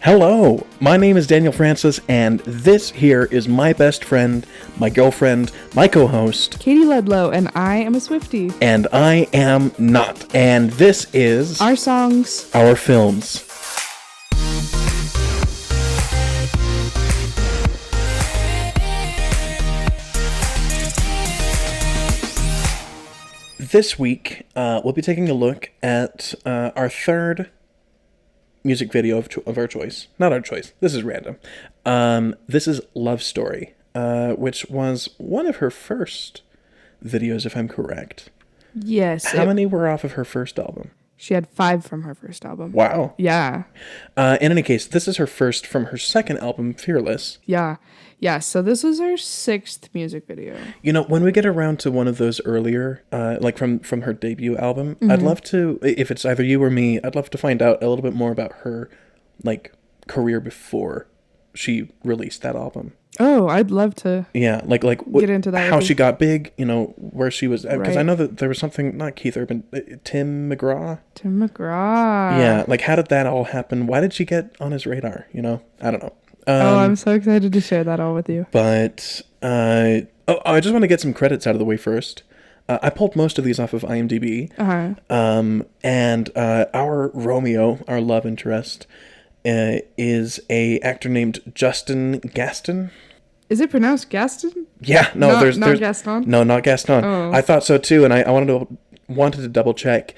Hello, my name is Daniel Francis, and this here is my best friend, my girlfriend, my co-host, Katie Ludlow, and I am a Swiftie. and I am not. And this is Our songs. our films. This week, we'll be taking a look at our third music video of our choice. Not our choice. This is random. This is Love Story, which was one of her first videos, if I'm correct. Yes. How many were off of her first album? She had 5 from her first album. Wow. Yeah. In any case, this is her first from her second album, Fearless. Yeah. Yeah. So this was her 6th music video. You know, when we get around to one of those earlier, like from her debut album, I'd love to, if it's either you or me, I'd love to find out a little bit more about her, like, career before she released that album. Oh, I'd love to. Yeah, like Get into that how with she you. got big, you know, where she was, because Right. I know that there was something, not Keith Urban, Tim McGraw. Tim McGraw. Yeah, like how did that all happen? Why did she get on his radar? You know, I don't know. I'm so excited to share that all with you. But I just want to get some credits out of the way first. I pulled most of these off of IMDb. And our Romeo, our love interest, is a actor named Justin Gaston. Is it pronounced Gaston? Yeah, no, Not there's Gaston? No, not Gaston. Oh. I thought so too, and I wanted to double check.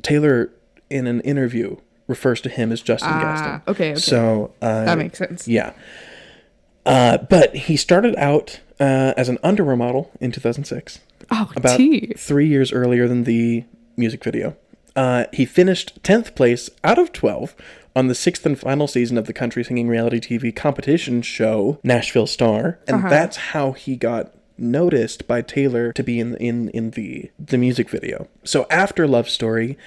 Taylor, in an interview, refers to him as Justin Gaston. Okay. So That makes sense. yeah. But he started out as an underwear model in 2006, Oh, about tea. 3 years earlier than the music video. He finished 10th place out of 12 on the 6th and final season of the country singing reality TV competition show Nashville Star, and that's how he got noticed by Taylor to be in the music video. So after Love Story,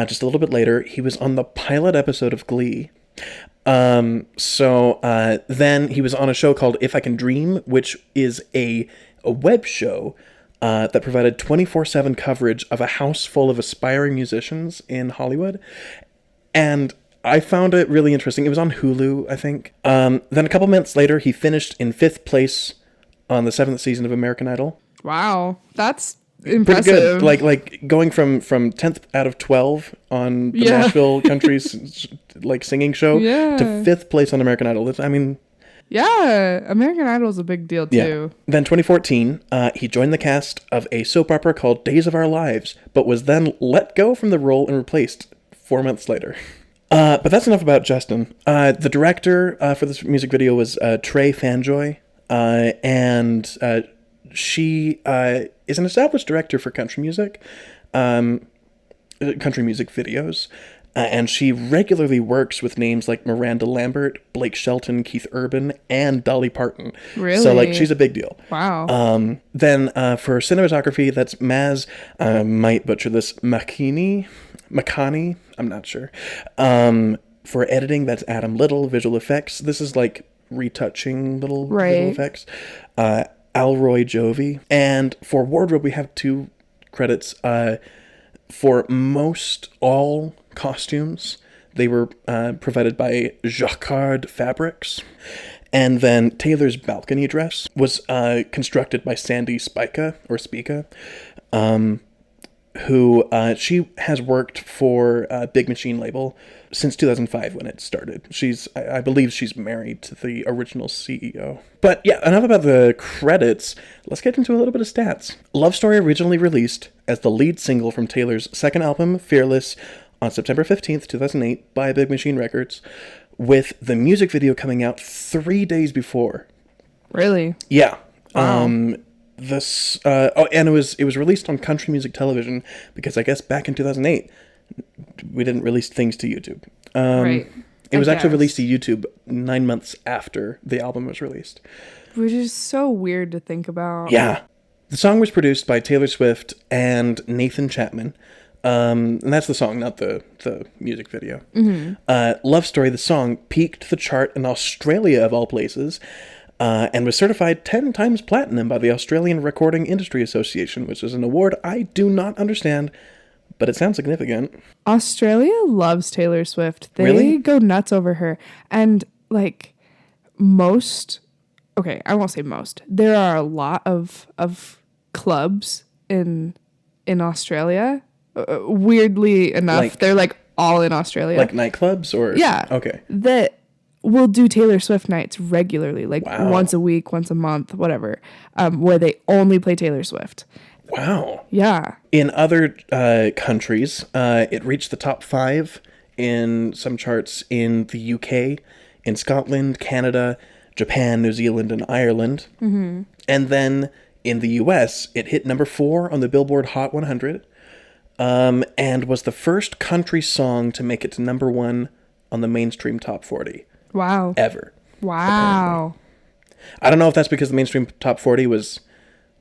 just a little bit later, he was on the pilot episode of Glee. Then he was on a show called If I Can Dream, which is a web show that provided 24/7 coverage of a house full of aspiring musicians in Hollywood. And I found it really interesting. It was on Hulu, I think. Then a couple months later, he finished in 5th place on the 7th season of American Idol. Wow. That's Pretty impressive. good. Like going from 10th out of 12 on the Yeah. Nashville Country's like singing show Yeah. to 5th place on American Idol. I mean, Yeah. American Idol is a big deal, yeah. too. Then 2014, he joined the cast of a soap opera called Days of Our Lives, but was then let go from the role and replaced 4 months later. But that's enough about Justin. The director for this music video was Trey Fanjoy, and she is an established director for country music videos. And she regularly works with names like Miranda Lambert, Blake Shelton, Keith Urban, and Dolly Parton. Really? So, like, she's a big deal. Wow. Then for cinematography, that's Maz, might butcher this, Makani, I'm not sure. For editing, that's Adam Little. Visual effects, this is like retouching little visual Right. effects. Alroy Jovi. And for wardrobe, we have 2 credits. For most all costumes, they were provided by Jacquard Fabrics. And then Taylor's balcony dress was constructed by Sandy Spica, who she has worked for Big Machine label since 2005 when it started. I believe she's married to the original CEO. But yeah, enough about the credits. Let's get into a little bit of stats. Love Story originally released as the lead single from Taylor's second album, Fearless, on September 15th, 2008 by Big Machine Records, with the music video coming out 3 days before. Really? Yeah. Wow. And it was released on country music television because I guess back in 2008 we didn't release things to YouTube. Right. It was I actually guess. released to YouTube 9 months after the album was released. Which is so weird to think about. Yeah. The song was produced by Taylor Swift and Nathan Chapman. And that's the song, not the music video. Love Story, the song, peaked the chart in Australia, of all places, and was certified 10 times platinum by the Australian Recording Industry Association, which is an award I do not understand, but it sounds significant. Australia loves Taylor Swift. They Really? go nuts over her. And like most, okay, I won't say most. There are a lot of clubs in Australia. Weirdly enough, Like- they're like all in Australia. Like nightclubs or Yeah. Okay. That will do Taylor Swift nights regularly, like Wow. once a week, once a month, whatever, where they only play Taylor Swift. Wow. Yeah. In other countries, it reached the top 5 in some charts in the UK, in Scotland, Canada, Japan, New Zealand, and Ireland. Mm-hmm. And then in the US, it hit number 4 on the Billboard Hot 100, and was the first country song to make it to number 1 on the mainstream top 40 Wow. ever. Wow. I don't know if that's because the mainstream top 40 was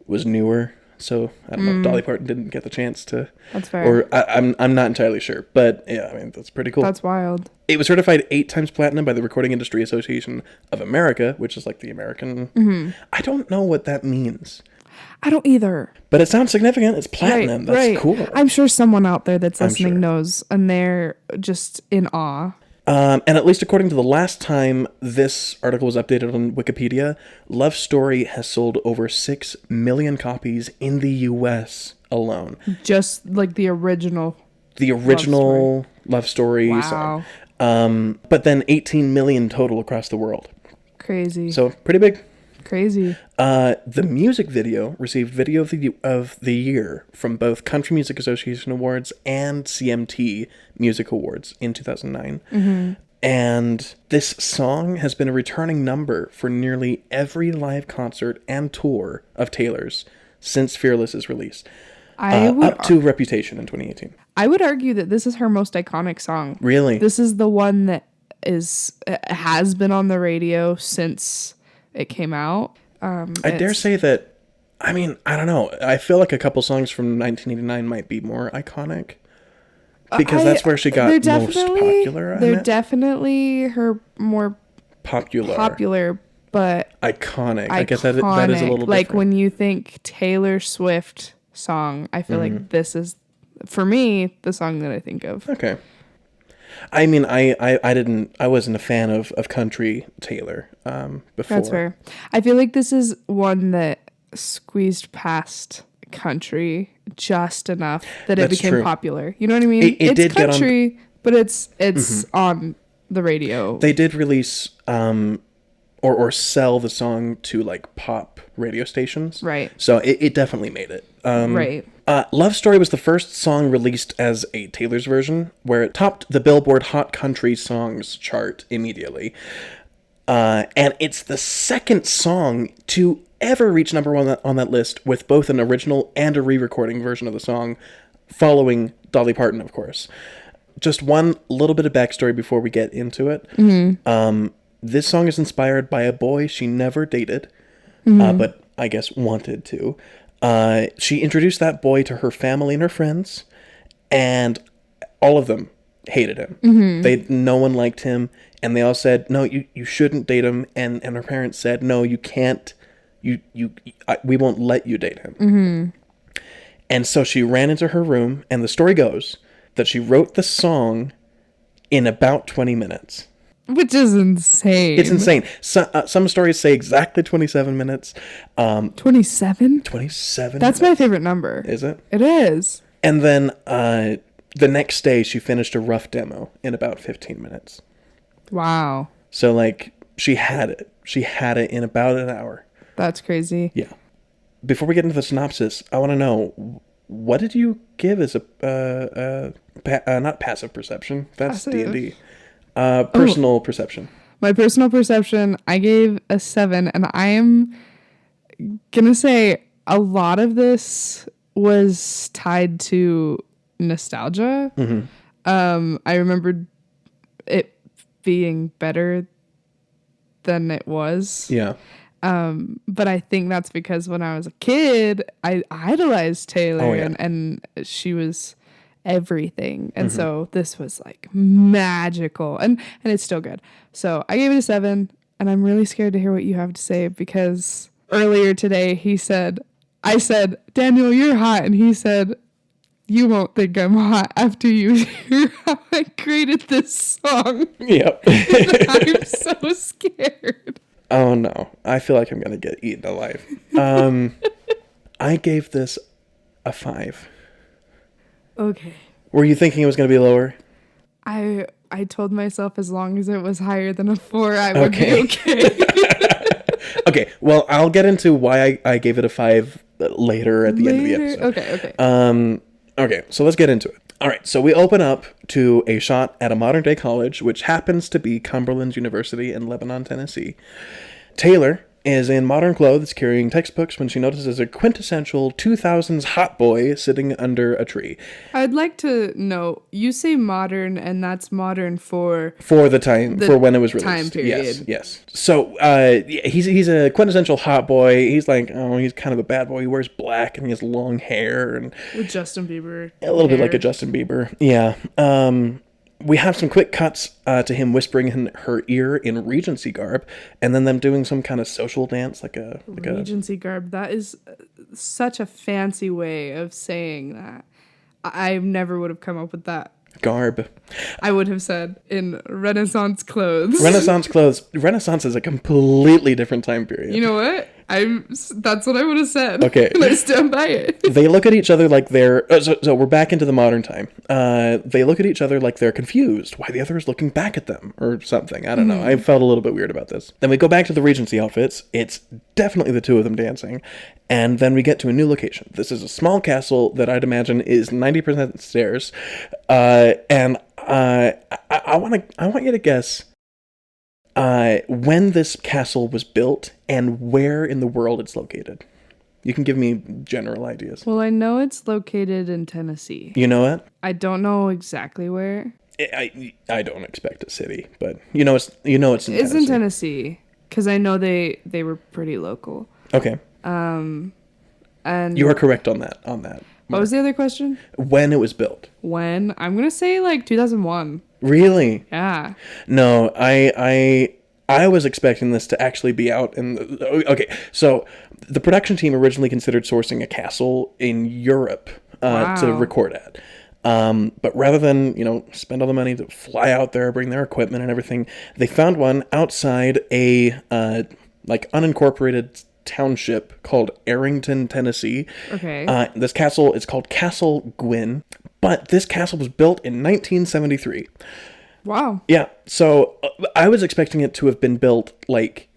newer, so I don't know if Dolly Parton didn't get the chance to. That's fair. Or I'm not entirely sure, but yeah, I mean that's pretty cool. That's wild. It was certified 8 times platinum by the Recording Industry Association of America, which is like the American. Mm-hmm. I don't know what that means, I don't either. but it sounds significant. It's platinum. That's cool. I'm sure someone out there that's listening sure. knows, and they're just in awe. And at least according to the last time this article was updated on Wikipedia, Love Story has sold over 6 million copies in the U.S. alone. Just like the original. The original Love Story Wow. song. But then 18 million total across the world. Crazy. So pretty big. Crazy. The music video received Video of the Year from both Country Music Association Awards and CMT Music Awards in 2009. Mm-hmm. And this song has been a returning number for nearly every live concert and tour of Taylor's since Fearless's release, up to Reputation in 2018. I would argue that this is her most iconic song. Really? This is the one that has been on the radio since it came out. I dare say that, I mean, I don't know. I feel like a couple songs from 1989 might be more iconic. Because that's where she got most popular. They're definitely her more popular, but iconic. I guess that is a little like different. when you think Taylor Swift song, I feel like this is, for me, the song that I think of. Okay. I mean, I wasn't a fan of country Taylor before. That's fair. I feel like this is one that squeezed past country just enough that it became popular. You know what I mean? It did country, get on, but it's on the radio. They did release or sell the song to like pop radio stations. Right. So it definitely made it. Right. Love Story was the first song released as a Taylor's version, where it topped the Billboard Hot Country Songs chart immediately. And it's the second song to ever reach number 1 on that list with both an original and a re-recording version of the song, following Dolly Parton, of course. Just one little bit of backstory before we get into it. Mm-hmm. This song is inspired by a boy she never dated, but I guess wanted to. She introduced that boy to her family and her friends, and all of them hated him. Mm-hmm. No one liked him, and they all said, no, you shouldn't date him. And her parents said, no, you can't. We won't let you date him. Mm-hmm. And so she ran into her room, and the story goes that she wrote the song in about 20 minutes. Which is insane. It's insane. Some stories say exactly 27 minutes. 27? 27 That's minutes. my favorite number. Is it? It is. And then the next day, she finished a rough demo in about 15 minutes. Wow. So, like, she had it. She had it in about an hour. That's crazy. Yeah. Before we get into the synopsis, I want to know, what did you give as not passive perception? That's D&D. Personal perception. My personal perception, I gave a 7, and I am gonna say a lot of this was tied to nostalgia. Mm-hmm. I remembered it being better than it was. Yeah. But I think that's because when I was a kid, I idolized Taylor. Oh, yeah. and she was everything. And so this was like magical, and it's still good. So I gave it a 7, and I'm really scared to hear what you have to say, because earlier today I said, Daniel, you're hot. And he said, You won't think I'm hot after you hear how I created this song. Yep. I'm so scared. Oh no, I feel like I'm gonna get eaten alive. I gave this a 5. Okay. Were you thinking it was gonna be lower? I told myself as long as it was higher than a 4, I would be okay. Okay, well, I'll get into why I gave it a 5 later at the end of the episode. Okay. Okay, so let's get into it. All right, so we open up to a shot at a modern day college, which happens to be Cumberland University in Lebanon, Tennessee. Taylor is in modern clothes carrying textbooks when she notices a quintessential 2000s hot boy sitting under a tree. I'd like to know, you say modern, and that's modern for For when it was released. time period. Yes. So he's a quintessential hot boy. He's like, he's kind of a bad boy. He wears black and he has long hair and with Justin Bieber. a little bit like a Justin Bieber. Yeah. We have some quick cuts to him whispering in her ear in Regency garb, and then them doing some kind of social dance, like a Regency garb. That is such a fancy way of saying that. I never would have come up with that. Garb. I would have said in Renaissance clothes. Renaissance clothes. Renaissance is a completely different time period. You know what? That's what I would have said. Okay. And I stand by it. They look at each other like they're... So we're back into the modern time. They look at each other like they're confused why the other is looking back at them or something. I don't know. I felt a little bit weird about this. Then we go back to the Regency outfits. It's definitely the two of them dancing. And then we get to a new location. This is a small castle that I'd imagine is 90% stairs. And I want you to guess when this castle was built and where in the world it's located. You can give me general ideas. Well, I know it's located in Tennessee. You know it? I don't know exactly where. I don't expect a city, but it's in It's Tennessee. in Tennessee because I know they were pretty local. Okay. And You are correct on that. what was the other question? When it was built. When? I'm gonna say like 2001. Really? Yeah. No, I was expecting this to actually be out in the... Okay, so the production team originally considered sourcing a castle in Europe to record at. But rather than, spend all the money to fly out there, bring their equipment and everything, they found one outside a unincorporated township called Arrington, Tennessee. Okay. This castle is called Castle Gwyn, but this castle was built in 1973. Wow. Yeah, so I was expecting it to have been built like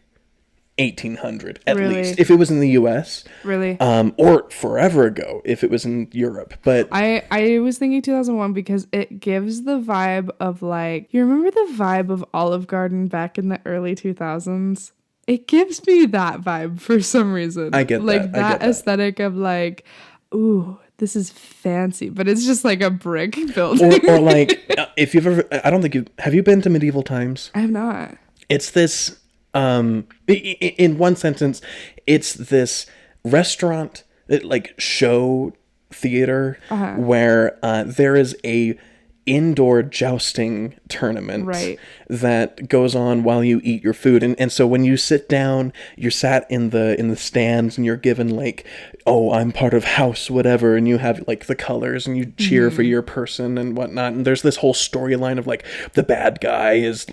1800 at Really? least, if it was in the U.S. Really? Or forever ago if it was in Europe. But I was thinking 2001 because it gives the vibe of like, you remember the vibe of Olive Garden back in the early 2000s? It gives me that vibe for some reason. I get that. Like I that get that. aesthetic of like, ooh, this is fancy, but it's just like a brick building. or like if you've ever, I don't think have you been to medieval times? I have not. It's this in one sentence, it's this restaurant, like show theater where there is a indoor jousting tournament that goes on while you eat your food, and so when you sit down, you're sat in the stands and you're given like, oh, I'm part of house whatever, and you have like the colors and you cheer for your person and whatnot, and there's this whole storyline of like the bad guy is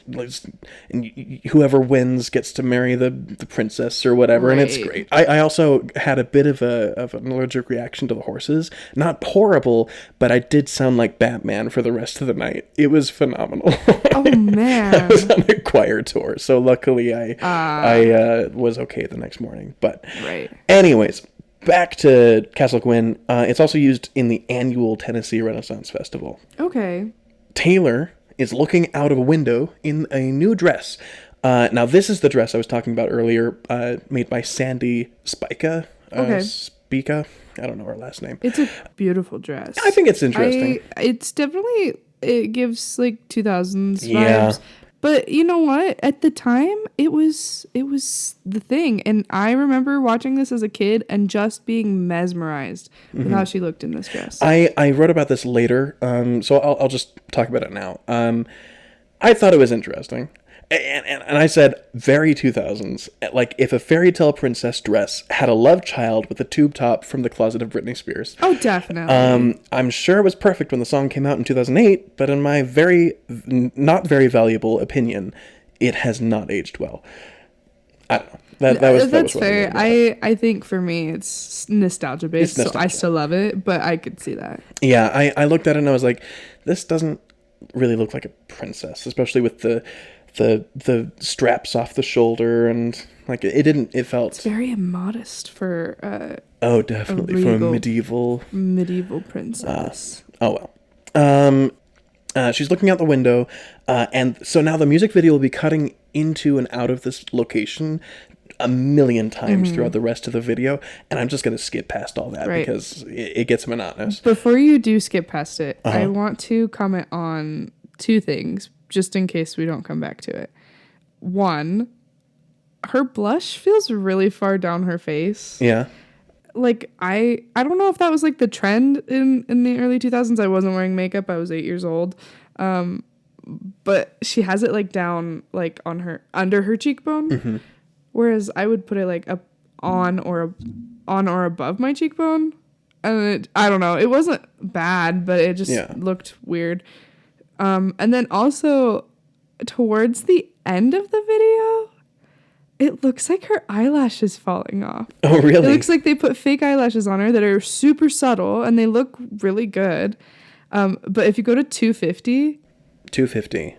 and whoever wins gets to marry the princess or whatever, and it's great. I also had a bit of an allergic reaction to the horses. Not horrible, but I did sound like Batman for the rest of the night. It was phenomenal. Oh man. I was on a choir tour, so luckily I was okay the next morning. But anyways, back to Castle Gwyn. It's also used in the annual Tennessee Renaissance Festival. Okay. Taylor is looking out of a window in a new dress. Now this is the dress I was talking about earlier, made by Sandy Spica. Spica. I don't know her last name. It's a beautiful dress. I think it's interesting. It's definitely, it gives like 2000s vibes. Yeah. But you know what? At the time, it was the thing. And I remember watching this as a kid and just being mesmerized with how she looked in this dress. I wrote about this later, so I'll just talk about it now. I thought it was interesting. And I said, very 2000s. Like, if a fairy tale princess dress had a love child with a tube top from the closet of Britney Spears. Oh, definitely. I'm sure it was perfect when the song came out in 2008, but in my not very valuable opinion, it has not aged well. I don't know. That's what fair. I think for me it's nostalgia based, It's so I still love it, but I could see that. Yeah, I looked at it and I was like, this doesn't really look like a princess, especially with the straps off the shoulder, and like it felt Very immodest for definitely for a medieval princess. Oh well. She's looking out the window, and so now the music video will be cutting into and out of this location a million times throughout the rest of the video, and I'm just going to skip past all that because it gets monotonous. Before you do skip past it, I want to comment on two things, just in case we don't come back to it. One, her blush feels really far down her face. Yeah. Like, I don't know if that was like the trend in the early 2000s. I wasn't wearing makeup. I was 8 years old. But she has it like down, like under her cheekbone. Whereas I would put it like on or above my cheekbone. And I don't know. It wasn't bad, but it just looked weird. And then also towards the end of the video, it looks like her eyelash is falling off. Oh, really? It looks like they put fake eyelashes on her that are super subtle and they look really good. But if you go to 250,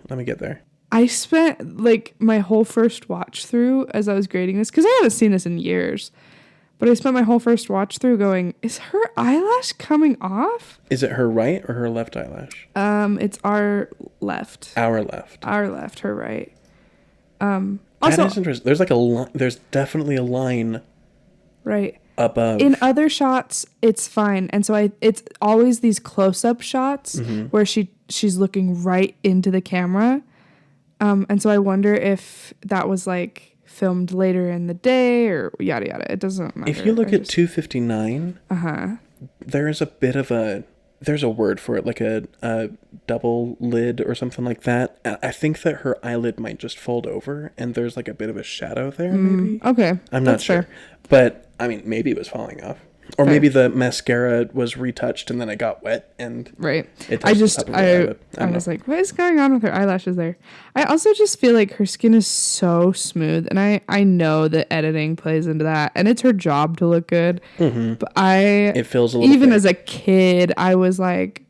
let me get there. I spent like my whole first watch through as I was grading this, because I haven't seen this in years. But I spent my whole first watch through going, is her eyelash coming off? Is it her right or her left eyelash? It's our left. Our left. Our left, her right. That Also, is interesting. There's like there's definitely a line right above. In other shots, it's fine, and so it's always these close-up shots where she's looking right into the camera, and so I wonder if that was like filmed later in the day or yada yada. It doesn't matter. If you look at 259, there is a bit of there's a word for it, like a double lid or something like that. I think that her eyelid might just fold over, and there's like a bit of a shadow there, maybe. Okay, I'm not sure. Fair. But, I mean, maybe it was falling off. Or maybe the mascara was retouched and then it got wet and it touched the top of her eyelid. I was like, what is going on with her eyelashes there? I also just feel like her skin is so smooth, and I know that editing plays into that, and it's her job to look good. But it feels a little even fake. as a kid, I was like,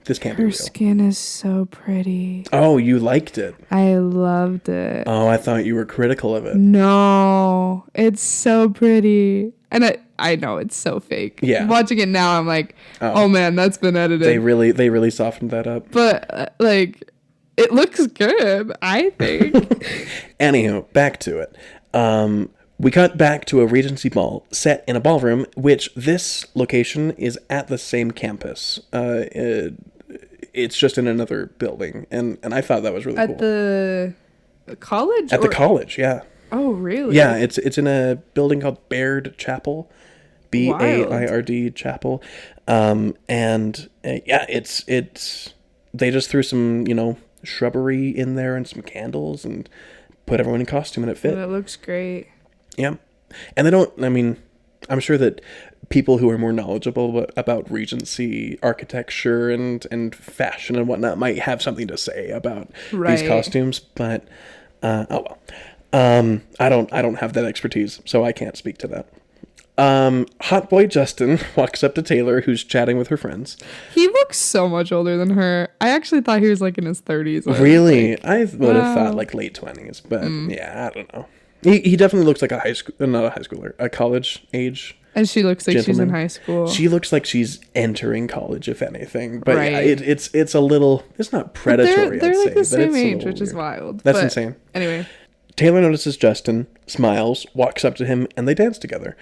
this can't be her real. skin is so pretty. Oh, you liked it. I loved it. Oh, I thought you were critical of it. No, it's so pretty. And I know it's so fake. Yeah. Watching it now, I'm like, oh man, that's been edited. They really softened that up. But like, it looks good, I think. Anywho, back to it. We cut back to a Regency ball set in a ballroom, which this location is at the same campus. It's just in another building, and I thought that was really cool. At the college? At the college, yeah. Oh, really? Yeah, it's in a building called Baird Chapel, Baird Chapel, it's they just threw some shrubbery in there and some candles and put everyone in costume, and it fit. And it looks great. Yeah, and they don't. I mean, I'm sure that people who are more knowledgeable about Regency architecture and fashion and whatnot might have something to say about these costumes, but oh well. I don't have that expertise, so I can't speak to that. Hot boy Justin walks up to Taylor, who's chatting with her friends. He looks so much older than her. I actually thought he was like in his 30s. Really? I would have thought like late 20s, but yeah, I don't know. He definitely looks like a college age. And she looks like gentleman. She's in high school. She looks like she's entering college, if anything. But yeah, it's a little. It's not predatory. They're I'd like say, the same age, weird. which is wild. That's insane. Anyway, Taylor notices Justin, smiles, walks up to him, and they dance together.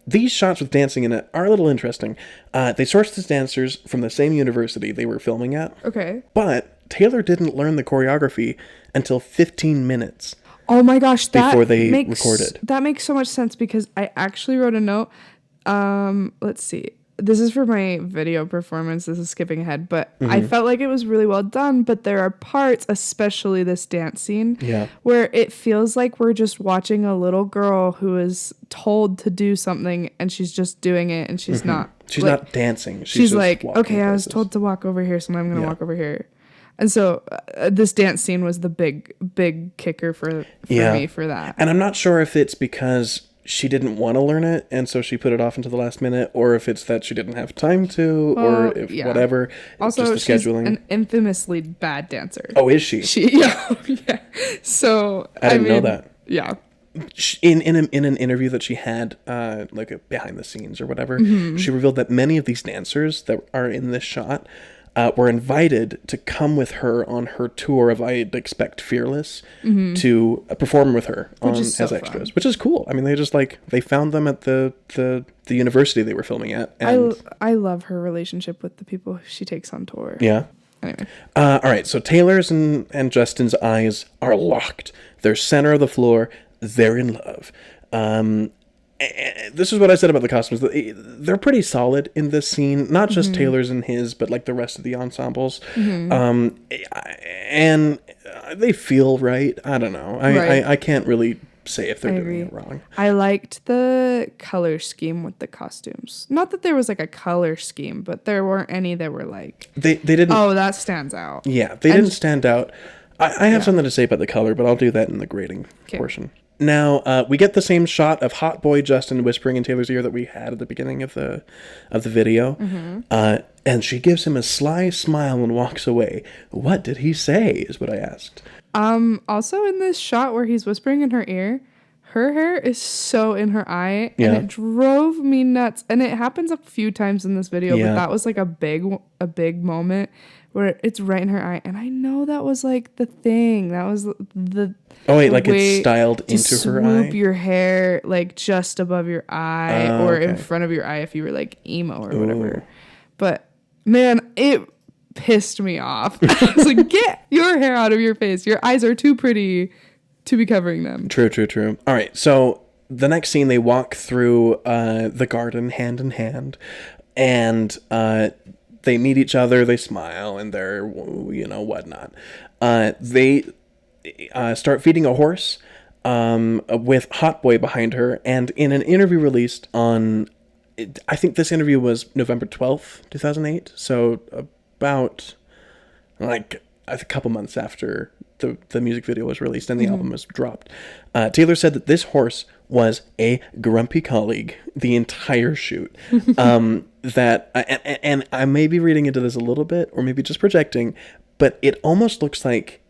These shots with dancing in it are a little interesting. They sourced these dancers from the same university they were filming at. Okay. But Taylor didn't learn the choreography until 15 minutes. Oh my gosh, before they recorded. That makes so much sense, because I actually wrote a note. Let's see. this is for my video performance. This is skipping ahead, but I felt like it was really well done. But there are parts, especially this dance scene, where it feels like we're just watching a little girl who is told to do something and she's just doing it, and she's not. She's not dancing. She's just like, okay, places. I was told to walk over here, so I'm going to walk over here. And so this dance scene was the big kicker for me for that. And I'm not sure if it's because she didn't want to learn it, and so she put it off until the last minute, or if it's that she didn't have time to, or if whatever. Also, just the scheduling. She's an infamously bad dancer. Oh, is she? Yeah. So I didn't know that. Yeah. In an interview that she had, like a behind the scenes or whatever, she revealed that many of these dancers that are in this shot were invited to come with her on her tour of I'd Expect Fearless to perform with her as extras, which is cool. I mean, they found them at the university they were filming at. And I love her relationship with the people she takes on tour. Yeah. Anyway. All right. So Taylor's and Justin's eyes are locked. They're center of the floor. They're in love. This is what I said about the costumes. They're pretty solid in this scene. Not just Taylor's and his, but like the rest of the ensembles. And they feel right. I don't know. I can't really say if they're doing it wrong. I liked the color scheme with the costumes. Not that there was like a color scheme, but there weren't any that were like... They didn't... Oh, that stands out. Yeah, they didn't stand out. I have something to say about the color, but I'll do that in the grading portion. Now, we get the same shot of Hot Boy Justin whispering in Taylor's ear that we had at the beginning of the video. And she gives him a sly smile and walks away. What did he say, is what I asked. Also in this shot where he's whispering in her ear, her hair is so in her eye, and it drove me nuts. And it happens a few times in this video, but that was like a big moment where it's right in her eye. And I know that was like the thing. That was the like it's styled into her eye? Swoop your hair like just above your eye or in front of your eye if you were like emo or whatever. But man, it pissed me off. I was like, get your hair out of your face. Your eyes are too pretty to be covering them. True. All right, so the next scene, they walk through the garden hand in hand, and they meet each other, they smile, and they're, whatnot. They start feeding a horse with Hot Boy behind her, and in an interview released on, I think this interview was November 12th, 2008, so about like a couple months after the music video was released and the album was dropped. Taylor said that this horse was a grumpy colleague the entire shoot. That and I may be reading into this a little bit, or maybe just projecting, but it almost looks like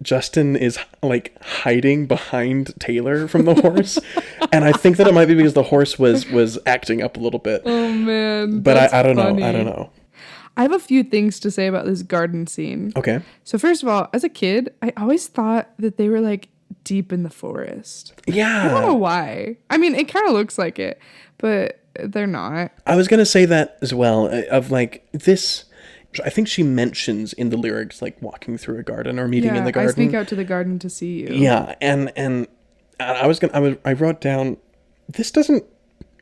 Justin is like hiding behind Taylor from the horse. And I think that it might be because the horse was acting up a little bit. Oh man. But I don't know. I have a few things to say about this garden scene. Okay. So first of all, as a kid, I always thought that they were like deep in the forest. Yeah. I don't know why. I mean, it kind of looks like it, but they're not. I was going to say that as well, of like this. I think she mentions in the lyrics like walking through a garden or meeting in the garden. I sneak out to the garden to see you. Yeah, and I wrote down, this doesn't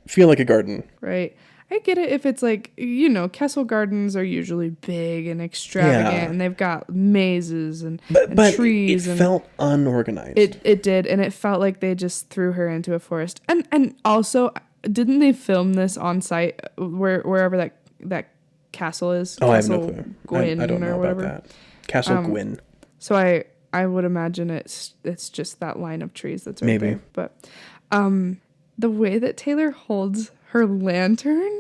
feel like a garden. Right. I get it if it's like, Kessel Gardens are usually big and extravagant and they've got mazes and trees. It felt unorganized. It did, and it felt like they just threw her into a forest. And also, didn't they film this on site wherever that castle is? Oh, Castle I have no clue. Gwyn I don't know about that. Castle Gwyn. So I would imagine it's just that line of trees that's right there. But the way that Taylor holds her lantern,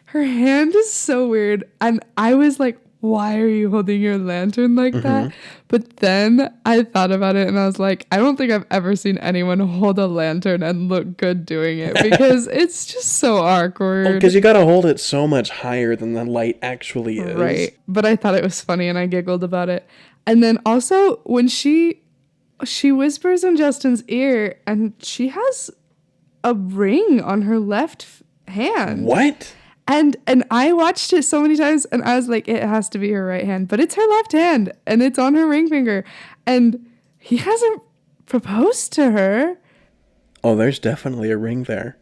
her hand is so weird. And I was like, why are you holding your lantern like that? But then I thought about it and I was like, I don't think I've ever seen anyone hold a lantern and look good doing it, because it's just so awkward. Because you got to hold it so much higher than the light actually is. Right. But I thought it was funny and I giggled about it. And then also when she whispers in Justin's ear and she has a ring on her left hand. What? And I watched it so many times and I was like, it has to be her right hand, but it's her left hand and it's on her ring finger, and he hasn't proposed to her. Oh, there's definitely a ring there.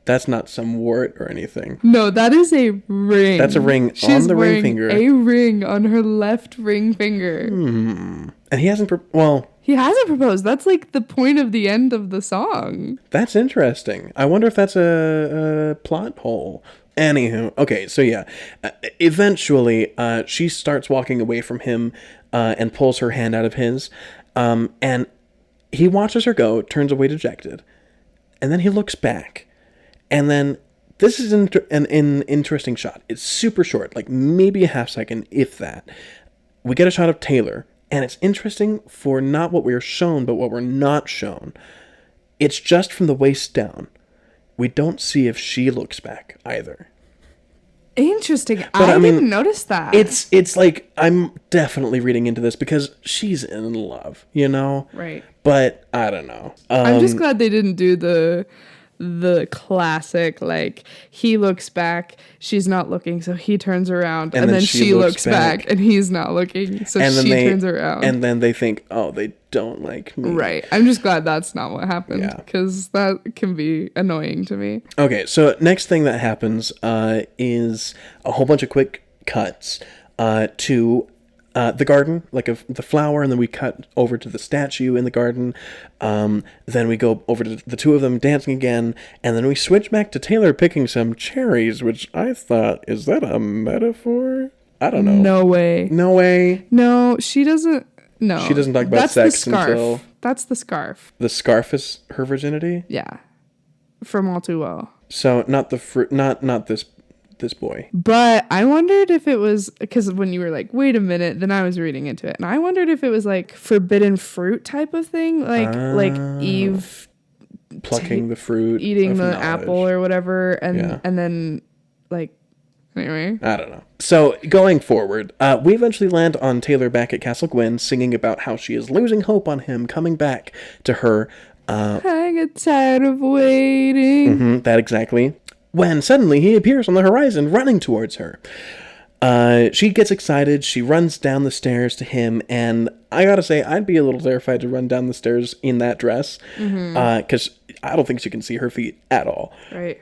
That's not some wart or anything. No, that is a ring. That's a ring on the ring finger. A ring on her left ring finger. And he hasn't, He hasn't proposed. That's like the point of the end of the song. that's interesting. I wonder if that's a plot hole. Anywho, okay, so yeah. Eventually, she starts walking away from him and pulls her hand out of his. And he watches her go, turns away dejected. And then he looks back. And then this is an interesting shot. It's super short, like maybe a half second, if that. We get a shot of Taylor. And it's interesting for not what we're shown, but what we're not shown. It's just from the waist down. We don't see if she looks back either. Interesting. But I didn't notice that. It's like, I'm definitely reading into this because she's in love, you know? Right. But I don't know. I'm just glad they didn't do the classic, like, he looks back, she's not looking, so he turns around, and then she looks back and he's not looking, so she turns around. And then they think, oh, they don't like me. Right. I'm just glad that's not what happened, Yeah. because that can be annoying to me. Okay, so next thing that happens is a whole bunch of quick cuts to the garden, like the flower, and then we cut over to the statue in the garden. Then we go over to the two of them dancing again, and then we switch back to Taylor picking some cherries, which I thought, is that a metaphor? I don't know. No way. No way. No, she doesn't. No. She doesn't talk about That's sex the scarf. until... That's the scarf. The scarf is her virginity? Yeah. From All Too Well. So not the fruit, not this boy. But I wondered if it was, because when you were like, wait a minute, then I was reading into it, and I wondered if it was like forbidden fruit type of thing, like Eve Plucking the fruit, eating of the knowledge. apple or whatever, and Yeah. and then like, anyway. I don't know. So going forward, we eventually land on Taylor back at Castle Gwyn, singing about how she is losing hope on him coming back to her. I get tired of waiting. That exactly. When suddenly he appears on the horizon, running towards her. She gets excited. She runs down the stairs to him, and I gotta say, I'd be a little terrified to run down the stairs in that dress, because I don't think she can see her feet at all. Right.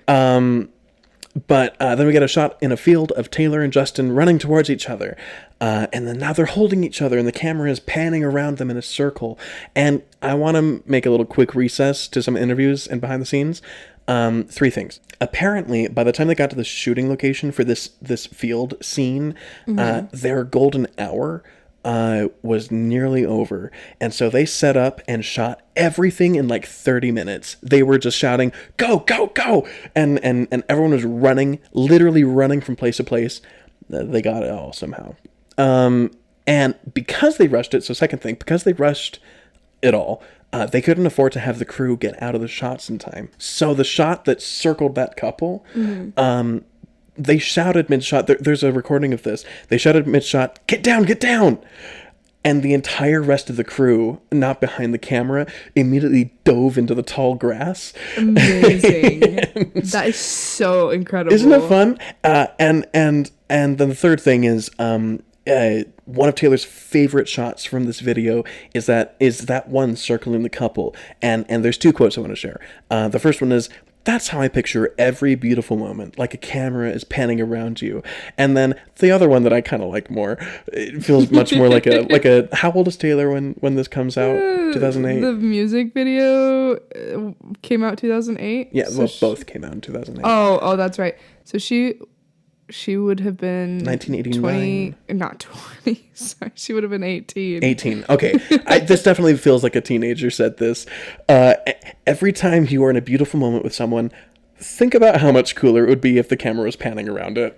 But then we get a shot in a field of Taylor and Justin running towards each other. And then now they're holding each other and the camera is panning around them in a circle. And I want to make a little quick recess to some interviews and behind the scenes. 3 things. Apparently, by the time they got to the shooting location for this field scene, their golden hour was nearly over. And so they set up and shot everything in like 30 minutes. They were just shouting, go, go, go. And everyone was running, literally running from place to place. They got it all somehow. And because they rushed it, so second thing, because they rushed it all, they couldn't afford to have the crew get out of the shots in time. So the shot that circled that couple, they shouted mid-shot. There's a recording of this. They shouted mid-shot, get down, get down. And the entire rest of the crew, not behind the camera, immediately dove into the tall grass. Amazing. That is so incredible. Isn't it fun? And then the third thing is, one of Taylor's favorite shots from this video is that one circling the couple. And there's 2 quotes I want to share. The first one is, "That's how I picture every beautiful moment, like a camera is panning around you." And then the other one that I kind of like more, it feels much more like a how old is Taylor when this comes out? 2008? The music video came out 2008? Yeah, So well, both came out in 2008. Oh, that's right. So she would have been 1989. 20, not 20. Sorry, she would have been 18. 18. Okay. This definitely feels like a teenager said this. Every time you are in a beautiful moment with someone, think about how much cooler it would be if the camera was panning around it.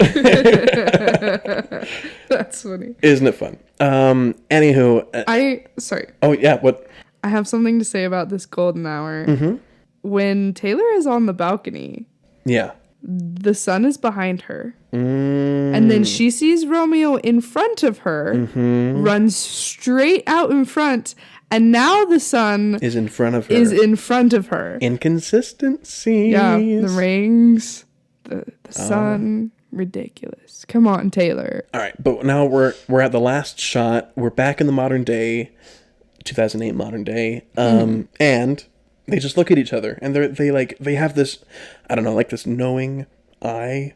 That's funny. Isn't it fun? Anywho. Sorry. Oh, yeah. What? I have something to say about this golden hour. When Taylor is on the balcony, Yeah. the sun is behind her. And then she sees Romeo in front of her, runs straight out in front, and now the sun Is in front of her. Inconsistencies. Yeah, the rings, the sun, ridiculous. Come on, Taylor. All right, but now we're at the last shot. We're back in the modern day, 2008 modern day. And They just look at each other, and they have this, I don't know, like this knowing eye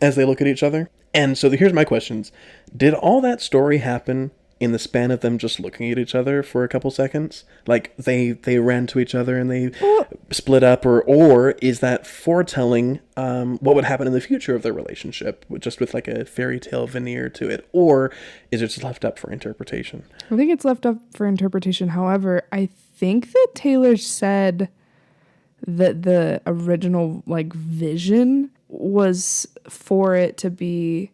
as they look at each other. And so here's my questions. Did all that story happen in the span of them just looking at each other for a couple seconds? Like they ran to each other and they split up, or is that foretelling what would happen in the future of their relationship, just with like a fairy tale veneer to it? Or is it just left up for interpretation? I think it's left up for interpretation. However, I think that Taylor said that the original like vision was for it to be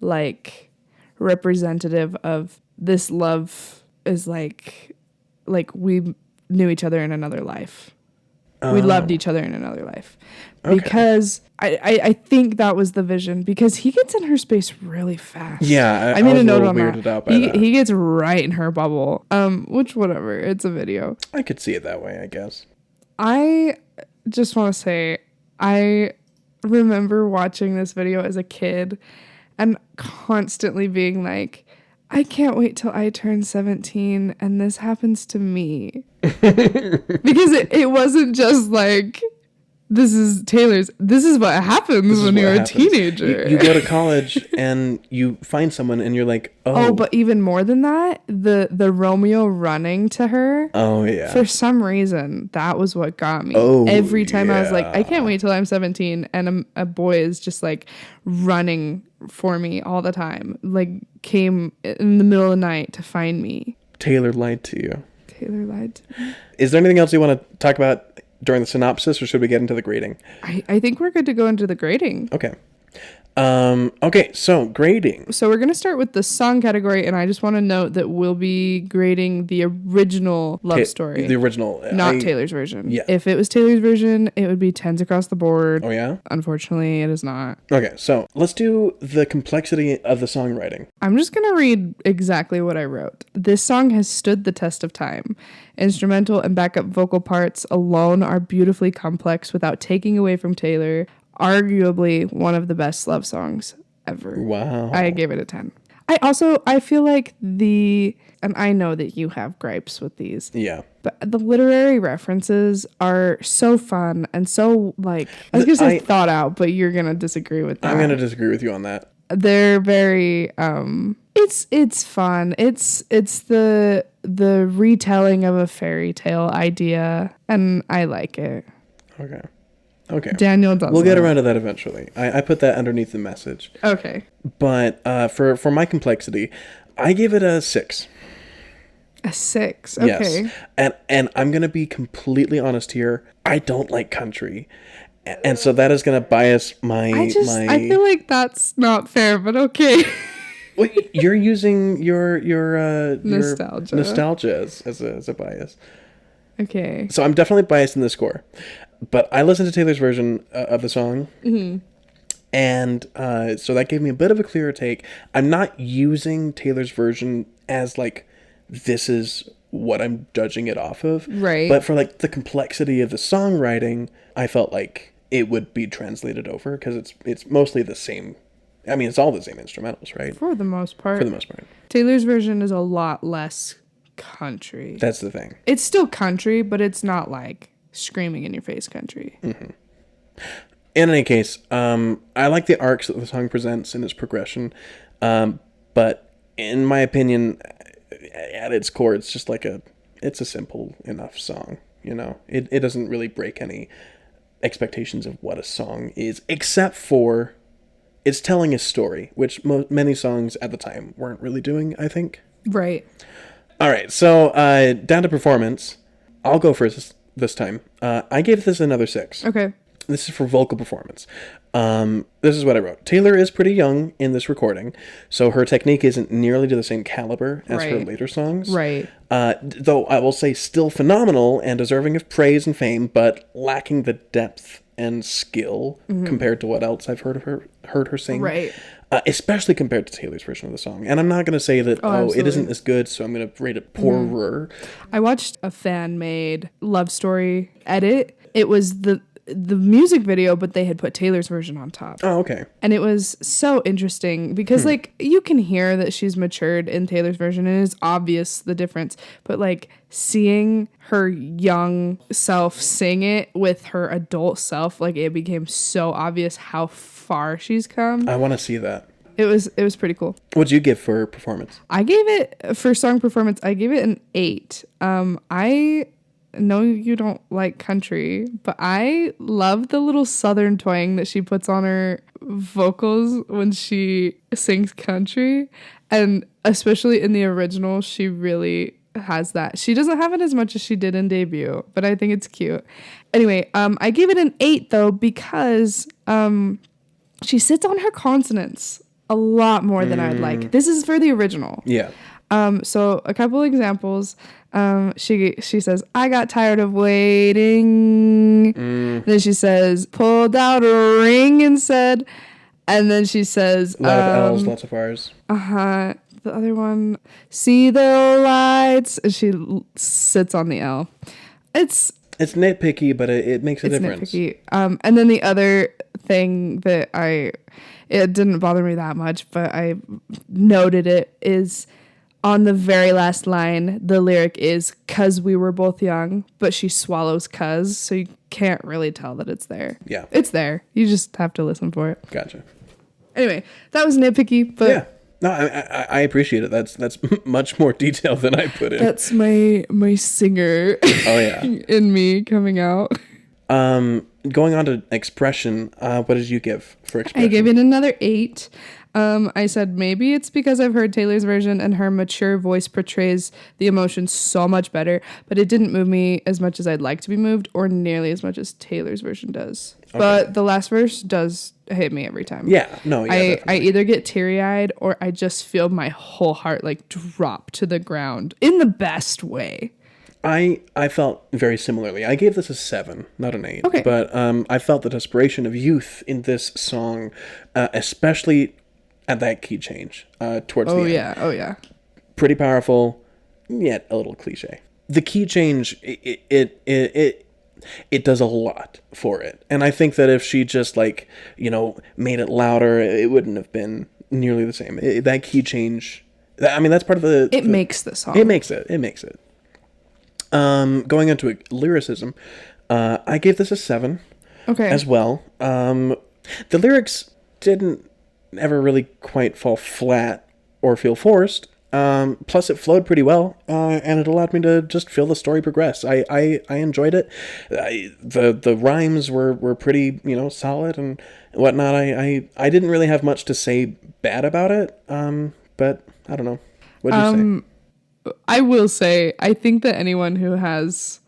like representative of this love is like we knew each other in another life. We loved each other in another life. Okay. Because I think that was the vision, because he gets in her space really fast. Yeah, I made was a note little on weirded that. out by that. He gets right in her bubble. Which whatever, it's a video. I could see it that way, I guess. I just want to say I remember watching this video as a kid and constantly being like, I can't wait till I turn 17 and this happens to me. Because it wasn't just like, this is what happens when you're a teenager. You go to college and you find someone and you're like, Oh, but even more than that, the Romeo running to her. Oh, yeah. For some reason, that was what got me. Oh, Every time I was like, yeah. I can't wait till I'm 17, and a boy is just like running for me all the time. Like came in the middle of the night to find me. Taylor lied to you. Taylor lied to me. Is there anything else you want to talk about during the synopsis, or should we get into the grading? I think we're good to go into the grading. Okay. Okay, so grading. So we're going to start with the song category, and I just want to note that we'll be grading the original love story. The original. Not Taylor's version. Yeah. If it was Taylor's version, it would be 10s across the board. Oh, yeah? Unfortunately, it is not. Okay, so let's do the complexity of the songwriting. I'm just going to read exactly what I wrote. This song has stood the test of time. Instrumental and backup vocal parts alone are beautifully complex without taking away from Taylor. Arguably one of the best love songs ever. Wow. I gave it a 10. I feel like and I know that you have gripes with these. Yeah. But the literary references are so fun and so like, I was going to say thought out, but you're going to disagree with that. I'm going to disagree with you on that. They're very, it's fun. It's the retelling of a fairy tale idea, and I like it. Okay. Daniel doesn't. We'll get around to that eventually. I put that underneath the message. Okay. But for my complexity, I give it a 6. A 6. Okay. Yes. And I'm going to be completely honest here. I don't like country. And so that is going to bias my... I feel like that's not fair, but okay. Well, you're using your nostalgia as a bias. Okay. So I'm definitely biased in the score. But I listened to Taylor's version of the song. Mm-hmm. And so that gave me a bit of a clearer take. I'm not using Taylor's version as like, this is what I'm judging it off of. Right. But for like the complexity of the songwriting, I felt like it would be translated over, because it's mostly the same. I mean, it's all the same instrumentals, right? For the most part. For the most part. Taylor's version is a lot less country. That's the thing. It's still country, but it's not like screaming in your face country. Mm-hmm. In any case, I like the arcs that the song presents in its progression. But in my opinion, at its core, it's just like it's a simple enough song. You know, it doesn't really break any expectations of what a song is, except for it's telling a story, which many songs at the time weren't really doing, I think. Right. All right. So down to performance. I'll go first this time. I gave this another 6. Okay. This is for vocal performance. This is what I wrote. Taylor is pretty young in this recording, so her technique isn't nearly to the same caliber as her later songs. Right. Though I will say still phenomenal and deserving of praise and fame, but lacking the depth and skill compared to what else I've heard her sing. Right. Especially compared to Taylor's version of the song. And I'm not going to say that, it isn't as good, so I'm going to rate it poorer. I watched a fan-made love story edit. It was the music video, but they had put Taylor's version on top. Oh, okay. And it was so interesting because like you can hear that she's matured in Taylor's version and it's obvious the difference. But like seeing her young self sing it with her adult self, like it became so obvious how far she's come. I want to see that. It was pretty cool. What'd you give for performance? I gave it, for song performance, I gave it an 8. I know you don't like country, but I love the little southern twang that she puts on her vocals when she sings country. And especially in the original, she really has that. She doesn't have it as much as she did in debut, but I think it's cute. Anyway, I gave it an 8 though because she sits on her consonants a lot more than I'd like. This is for the original. Yeah. So a couple examples. She says, I got tired of waiting. Then she says, pulled out a ring and said, and then she says, A lot of L's, lots of R's. The other one, see the lights. And she sits on the L. It's nitpicky, but it makes a difference. Nitpicky. And then the other thing that it didn't bother me that much, but I noted it is on the very last line, the lyric is, 'cause we were both young, but she swallows 'cause, so you can't really tell that it's there. Yeah. It's there. You just have to listen for it. Gotcha. Anyway, that was nitpicky, but yeah. No, I appreciate it. That's much more detail than I put in. that's my singer Oh yeah. in me coming out. Going on to expression, what did you give for expression? I gave it another 8. I said maybe it's because I've heard Taylor's version and her mature voice portrays the emotions so much better, but it didn't move me as much as I'd like to be moved or nearly as much as Taylor's version does. Okay. But the last verse does hit me every time. Yeah, no, yeah. I either get teary-eyed or I just feel my whole heart like drop to the ground in the best way. I felt very similarly. I gave this a 7, not an 8. Okay. But I felt the desperation of youth in this song, especially at that key change towards the end. Oh yeah. Pretty powerful, yet a little cliche. The key change, it does a lot for it. And I think that if she just made it louder, it wouldn't have been nearly the same. That key change, that's part of the... It makes the song. It makes it. Going into lyricism, I gave this a 7. Okay. As well. The lyrics didn't ever really quite fall flat or feel forced. Plus, it flowed pretty well, and it allowed me to just feel the story progress. I enjoyed it. The rhymes were pretty solid and whatnot. I didn't really have much to say bad about it. But I don't know. What did you say? I will say, I think that anyone who has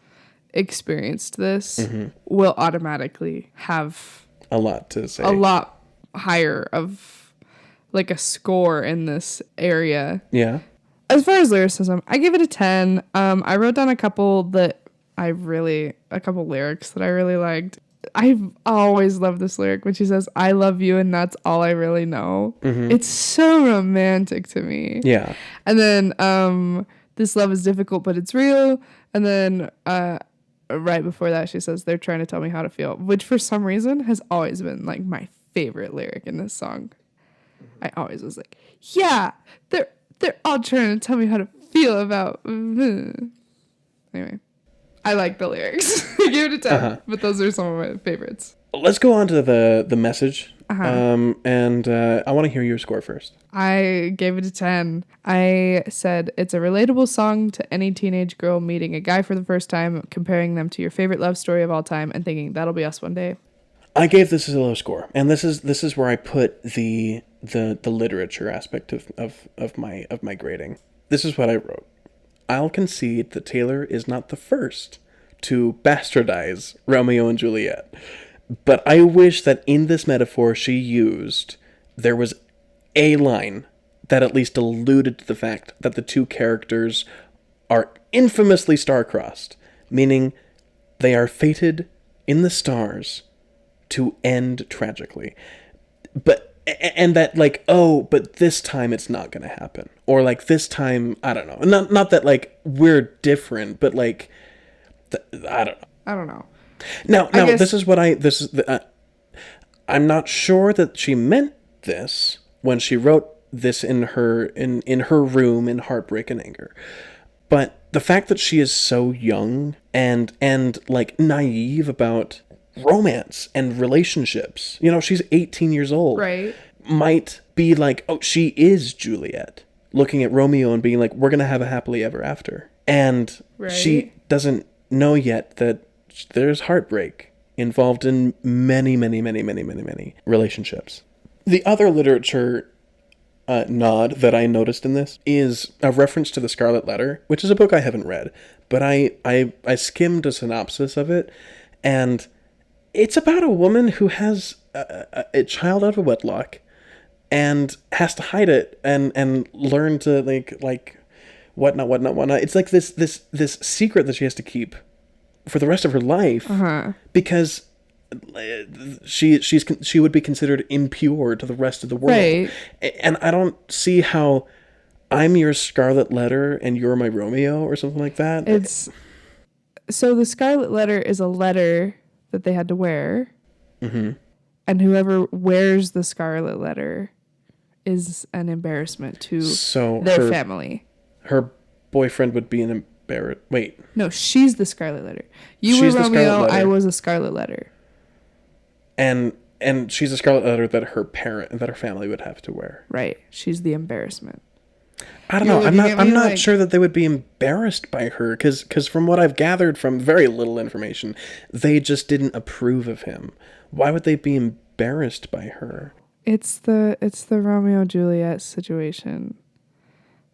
experienced this will automatically have a lot to say. A lot higher of like a score in this area. Yeah. As far as lyricism, I give it a 10. I wrote down a couple lyrics that I really liked. I've always loved this lyric when she says, I love you and that's all I really know. It's so romantic to me. Yeah. And then this love is difficult, but it's real. And then right before that, she says, they're trying to tell me how to feel, which for some reason has always been like my favorite lyric in this song. I always was like, yeah, they're all trying to tell me how to feel about. Anyway, I like the lyrics. I give it a 10, but those are some of my favorites. Let's go on to the message. And I want to hear your score first. I gave it a 10. I said it's a relatable song to any teenage girl meeting a guy for the first time, comparing them to your favorite love story of all time, and thinking that'll be us one day. I gave this a low score, and this is where I put the literature aspect of my grading. This is what I wrote. I'll concede that Taylor is not the first to bastardize Romeo and Juliet, but I wish that in this metaphor she used, there was a line that at least alluded to the fact that the two characters are infamously star-crossed, meaning they are fated in the stars to end tragically. And that but this time it's not going to happen. Or this time, I don't know. Not that we're different, but I don't know. I don't know. Now, I guess, this is what I'm not sure that she meant this when she wrote this in her room in heartbreak and anger. But the fact that she is so young and like naive about romance and relationships, she's 18 years old, right? might be like, oh, she is Juliet, looking at Romeo and being like, we're gonna have a happily ever after, and Right. she doesn't know yet that there's heartbreak involved in many, many, many, many, many, many relationships. The other literature nod that I noticed in this is a reference to The Scarlet Letter, which is a book I haven't read, but I skimmed a synopsis of it, and it's about a woman who has a child out of wedlock and has to hide it and learn to like whatnot. It's like this secret that she has to keep for the rest of her life, because she would be considered impure to the rest of the world. Right. And I don't see how I'm your Scarlet Letter and you're my Romeo or something like that. So the Scarlet Letter is a letter that they had to wear. Mm-hmm. And whoever wears the Scarlet Letter is an embarrassment to their family. Her boyfriend would be an embarrassment. Wait. No, she's the Scarlet Letter. You were Romeo, I was a Scarlet Letter. And she's a Scarlet Letter that her family would have to wear. Right. She's the embarrassment. I don't know. I'm not sure that they would be embarrassed by her, because from what I've gathered from very little information, they just didn't approve of him. Why would they be embarrassed by her? It's the Romeo Juliet situation.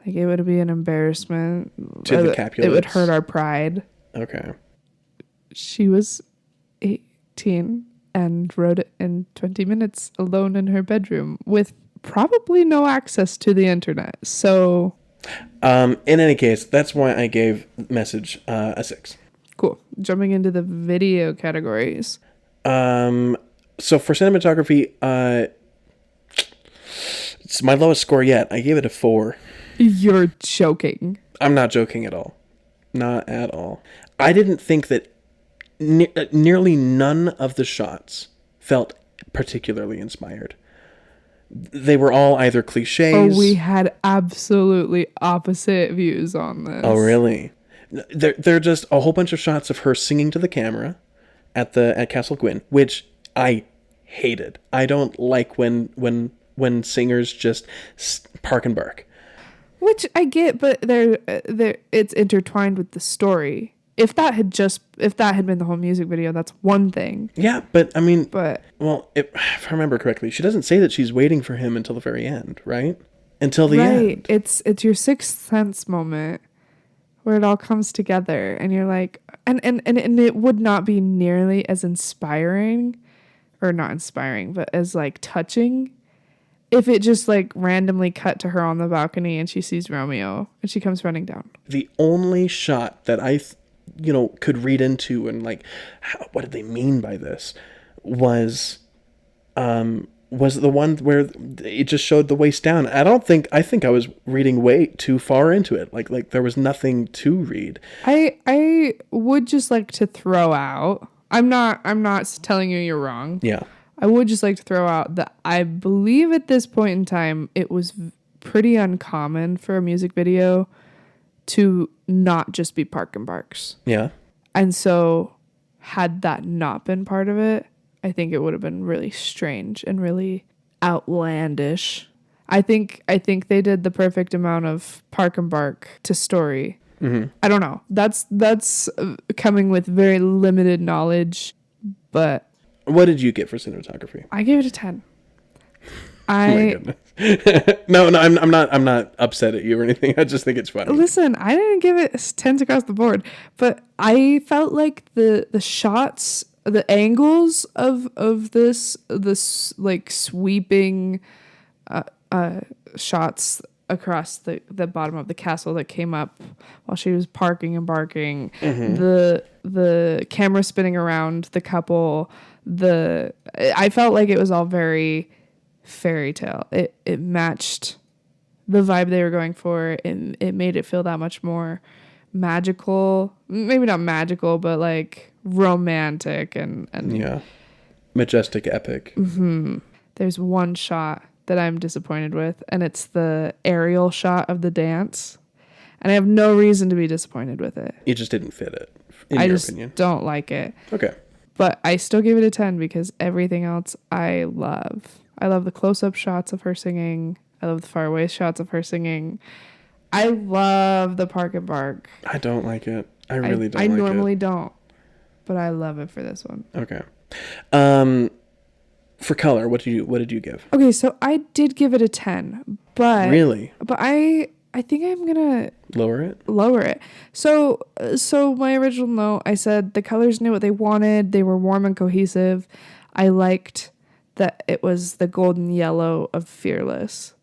Like, it would be an embarrassment to the Capulets. It would hurt our pride. Okay. She was 18 and wrote it in 20 minutes alone in her bedroom with probably no access to the internet. So in any case, that's why I gave Message a 6. Cool. Jumping into the video categories. So for cinematography, it's my lowest score yet. I gave it a 4. You're joking. I'm not joking at all. Not at all. I didn't think that nearly none of the shots felt particularly inspired. They were all either cliches. Oh, we had absolutely opposite views on this. Oh, really? They're just a whole bunch of shots of her singing to the camera at Castle Gwyn, which I hated. I don't like when singers just park and bark. Which I get, but it's intertwined with the story. If that had been the whole music video, that's one thing. Yeah, but I mean, if I remember correctly, she doesn't say that she's waiting for him until the very end, right? Until the end. Right. It's your Sixth Sense moment where it all comes together, and you're like, and it would not be nearly as inspiring, or not inspiring, but as like touching, if it just like randomly cut to her on the balcony and she sees Romeo and she comes running down. The only shot that I could read into and like, what did they mean by this, was the one where it just showed the waist down. I think I was reading way too far into it. Like there was nothing to read. I would just like to throw out, I'm not telling you you're wrong. Yeah. I would just like to throw out that I believe at this point in time, it was pretty uncommon for a music video to not just be Park and Barks. Yeah. And so had that not been part of it, I think it would have been really strange and really outlandish. I think they did the perfect amount of Park and Bark to story. Mm-hmm. I don't know. That's coming with very limited knowledge, but... What did you get for cinematography? I gave it a 10. My goodness. No, I'm not upset at you or anything. I just think it's funny. Listen, I didn't give it 10s across the board, but I felt like the shots, the angles of this like sweeping shots across the bottom of the castle that came up while she was parking and barking, mm-hmm. the camera spinning around the couple, I felt like it was all very fairy tale. It matched the vibe they were going for, and it made it feel that much more magical, maybe not magical, but like romantic and Yeah. Majestic epic. There's one shot that I'm disappointed with, and it's the aerial shot of the dance. And I have no reason to be disappointed with it. You just didn't fit it, in I your just opinion. don't like it. Okay. But I still give it a 10 because everything else I love. I love the close-up shots of her singing. I love the far-away shots of her singing. I love the Park and Bark. I don't like it. I really don't I like normally it. don't. But I love it for this one. Okay. For color, what did you give? Okay, so I did give it a 10. But Really? But I think I'm going to Lower it? lower it. So my original note, I said the colors knew what they wanted. They were warm and cohesive. I liked that it was the golden yellow of Fearless,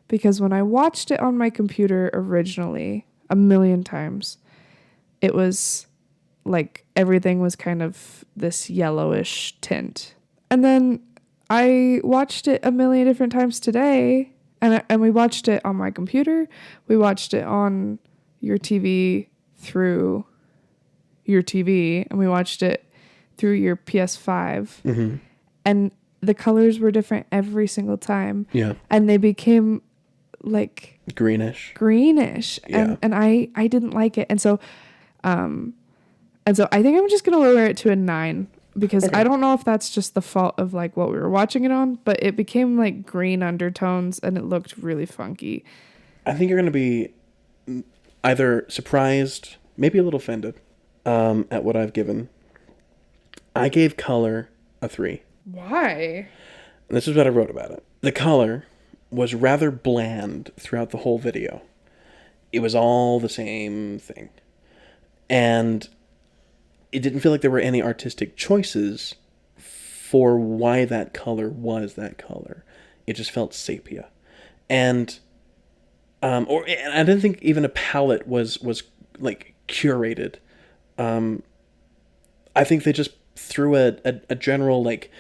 because when I watched it on my computer originally a million times, it was like everything was kind of this yellowish tint. And then I watched it a million different times today, and we watched it on my computer. We watched it on your TV through your TV, and we watched it through your PS5. Mm-hmm. And the colors were different every single time. Yeah. And they became like Greenish. And I didn't like it. And so I think I'm just gonna lower it to a 9, because Okay. I don't know if that's just the fault of like what we were watching it on, but it became like green undertones and it looked really funky. I think you're going to be either surprised, maybe a little offended, at what I've given. I gave color a 3. Why? And this is what I wrote about it. The color was rather bland throughout the whole video. It was all the same thing. And it didn't feel like there were any artistic choices for why that color was that color. It just felt sepia. And and I didn't think even a palette was like curated. I think they just threw a general like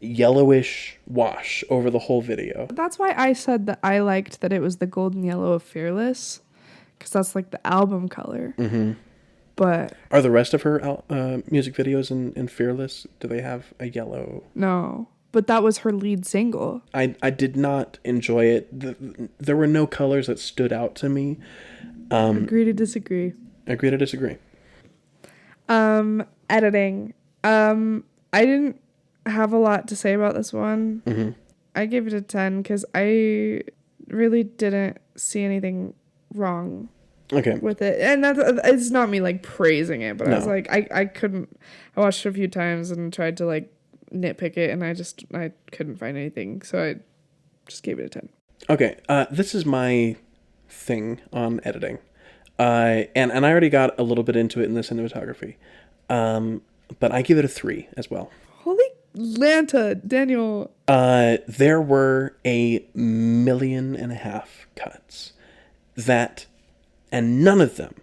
yellowish wash over the whole video. That's why I said that I liked that it was the golden yellow of Fearless, because that's like the album color. Mm-hmm. But Are the rest of her music videos in Fearless, do they have a yellow? no, but that was her lead single. I did not enjoy it. There were no colors that stood out to me. Agree to disagree. Agree to disagree. Editing. I didn't have a lot to say about this one. Mm-hmm. I gave it a 10 because I really didn't see anything wrong Okay. with it. And it's not me like praising it, but No. I was like, I watched it a few times and tried to like nitpick it, and I couldn't find anything. So I just gave it a 10. Okay. This is my thing on editing. And I already got a little bit into it in the cinematography. But I give it a 3 as well. Holy Lanta, Daniel. There were 1.5 million cuts and none of them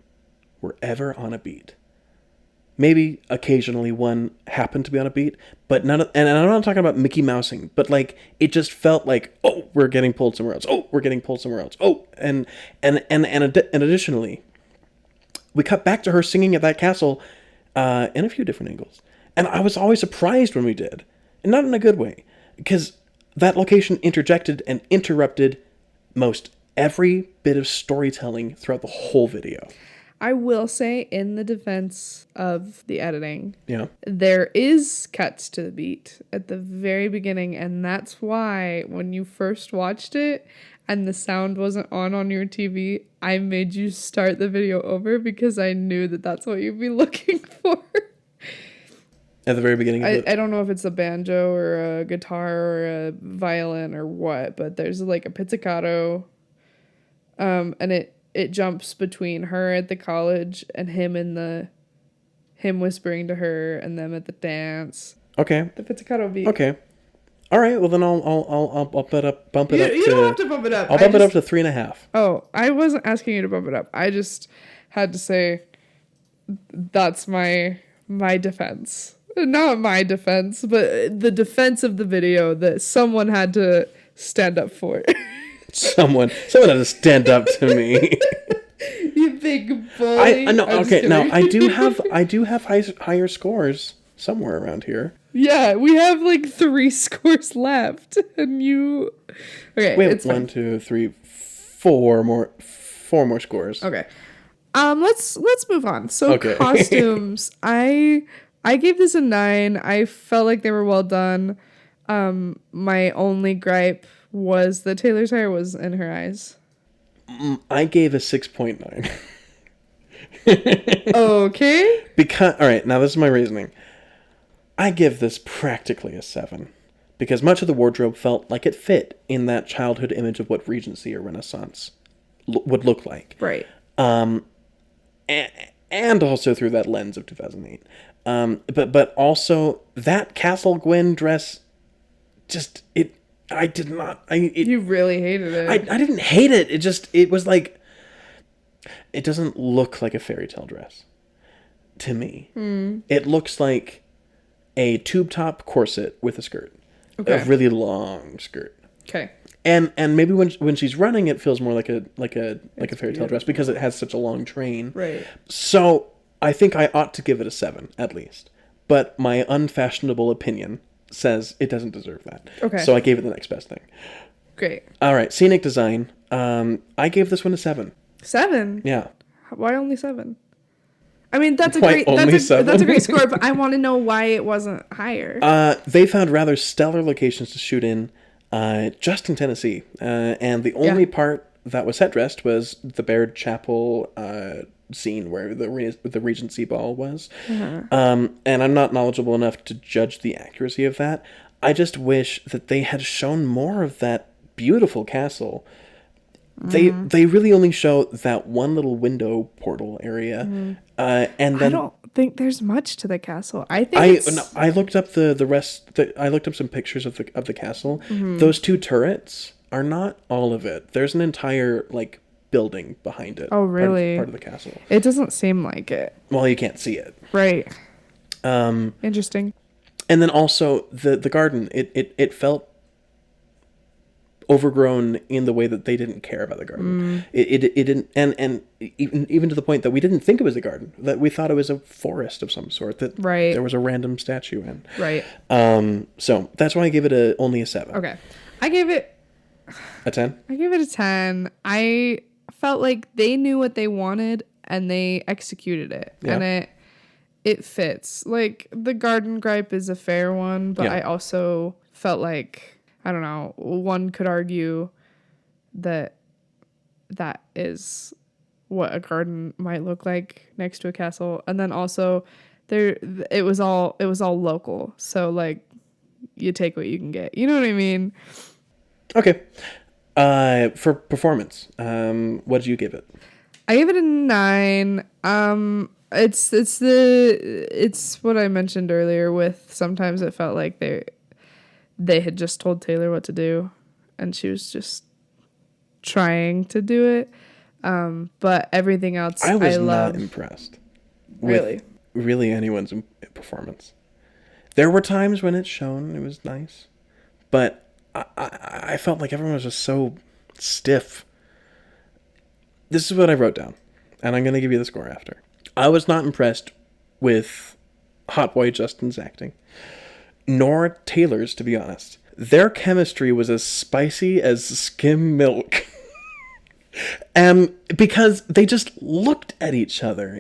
were ever on a beat. Maybe occasionally one happened to be on a beat, but and I'm not talking about Mickey Mousing, but like it just felt like, oh, we're getting pulled somewhere else. Oh, we're getting pulled somewhere else. Oh, and additionally, we cut back to her singing at that castle in a few different angles. And I was always surprised when we did. And not in a good way. Because that location interjected and interrupted most every bit of storytelling throughout the whole video. I will say, in the defense of the editing, Yeah. there is cuts to the beat at the very beginning, and that's why when you first watched it and the sound wasn't on your TV, I made you start the video over because I knew that that's what you'd be looking for. At the very beginning of I don't know if it's a banjo or a guitar or a violin or what, but there's like a pizzicato, and it jumps between her at the college and him whispering to her and them at the dance. Okay. The pizzicato beat. Okay. All right. Well, then I'll bump it up. You don't have to bump it up. I'll bump it up to 3.5. Oh, I wasn't asking you to bump it up. I just had to say that's my defense. Not my defense, but the defense of the video that someone had to stand up for. Someone had to stand up to me. You big bully. I no I'm just okay now kidding. I do have higher scores somewhere around here. Yeah, we have like 3 scores left, and you. Okay, We have it's fine. 4 more scores. Okay. Let's move on. So Okay. costumes, I gave this a 9. I felt like they were well done. My only gripe was that Taylor's hair was in her eyes. I gave a 6.9. Okay. Because all right, now this is my reasoning. I give this practically a 7 because much of the wardrobe felt like it fit in that childhood image of what Regency or Renaissance would look like. Right. And also through that lens of 2008. But also that Castle Gwen dress, just it. I did not. You really hated it. I didn't hate it. It was like, it doesn't look like a fairy tale dress to me. It looks like a tube top corset with a skirt, Okay. a really long skirt. Okay. And maybe when she's running, it feels more like a fairy tale dress because it has such a long train. Right. So I think I ought to give it a 7 at least. But my unfashionable opinion says it doesn't deserve that. Okay. So I gave it the next best thing. Great. All right, scenic design. I gave this one a 7. 7. Yeah. Why only 7? I mean, that's a Why great only that's 7? a great score, but I want to know why it wasn't higher. They found rather stellar locations to shoot in, just in Tennessee. And the only part that was set dressed was the Baird Chapel scene where the Regency Ball was. And I'm not knowledgeable enough to judge the accuracy of that. I just wish that they had shown more of that beautiful castle. They really only show that one little window portal area, and then I don't think there's much to the castle. I think I looked up the rest. I looked up some pictures of the castle. Those 2 turrets are not all of it. There's an entire like building behind it. Oh, really? Part of the castle. it doesn't seem like it. Well, you can't see it. Right. Interesting. And then also the garden. It felt overgrown in the way that they didn't care about the garden. It didn't, and even to the point that we didn't think it was a garden, that we thought it was a forest of some sort that Right. there was a random statue in. Right. So that's why I give it only a 7. Okay. I gave it A 10? a 10. I felt like they knew what they wanted and they executed it. Yeah. And it fits. Like the garden gripe is a fair one, but Yeah. I also felt like, I don't know, one could argue that is what a garden might look like next to a castle. And then also it was all local. So like you take what you can get. You know what I mean? Okay. For performance, what did you give it? I gave it a 9. It's what I mentioned earlier with sometimes it felt like they had just told Taylor what to do and she was just trying to do it. But everything else I was love. not impressed. Really? With really anyone's performance. There were times when it shone, it was nice. But I felt like everyone was just so stiff. This is what I wrote down, and I'm going to give you the score after. I was not impressed with Hot Boy Justin's acting, nor Taylor's, to be honest. Their chemistry was as spicy as skim milk. And because they just looked at each other,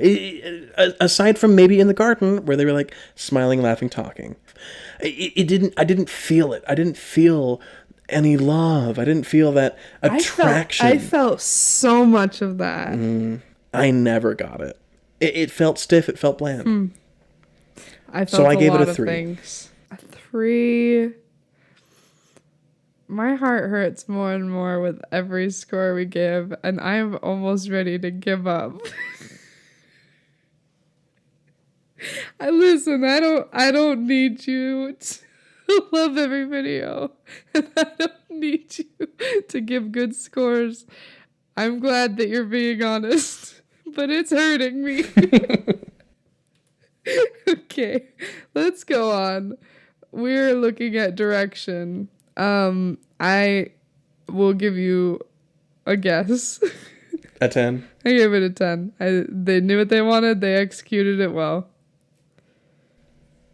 aside from maybe in the garden where they were like smiling, laughing, talking, I didn't feel it. I didn't feel any love. I didn't feel that attraction. I felt so much of that. I never got it. It felt stiff. It felt bland. I felt So I gave it a lot of 3. things. A 3. My heart hurts more and more with every score we give, and I'm almost ready to give up. I don't need you to love every video. And I don't need you to give good scores. I'm glad that you're being honest, but it's hurting me. Okay, let's go on. We're looking at direction. I will give you a guess. A 10? I gave it a 10. They knew what they wanted. They executed it well.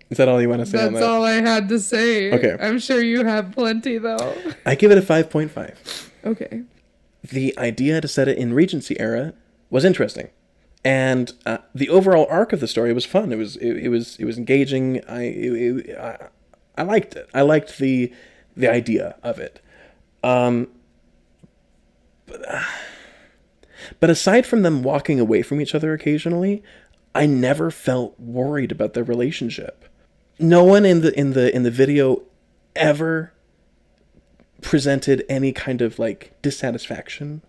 Is that all you want to say on That's that? all I had to say. Okay. I'm sure you have plenty, though. I give it a 5.5. Okay. The idea to set it in Regency era was interesting, and the overall arc of the story was fun. It was engaging. I liked it. I liked the idea of it. But aside from them walking away from each other occasionally, I never felt worried about their relationship. No one in the video ever presented any kind of like dissatisfaction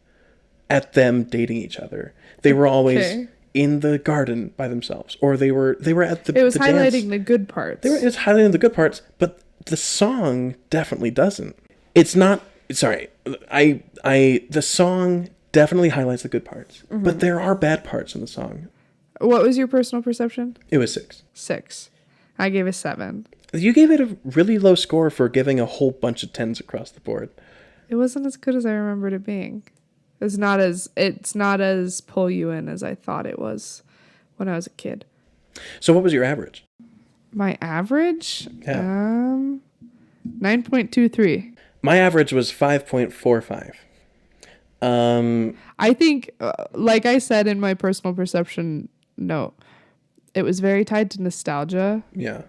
at them dating each other. They were always in the garden by themselves, or they were at the. It was the highlighting dance. the good parts. It was highlighting the good parts, but the song definitely doesn't. It's not. Sorry, the song definitely highlights the good parts, but there are bad parts in the song. What was your personal perception? It was 6. 6. I gave a 7. You gave it a really low score for giving a whole bunch of 10s across the board. It wasn't as good as I remembered it being. It's not as pull you in as I thought it was when I was a kid. So what was your average? My average? Yeah. 9.23. My average was 5.45. I think, like I said in my personal perception note, it was very tied to nostalgia. Yeah.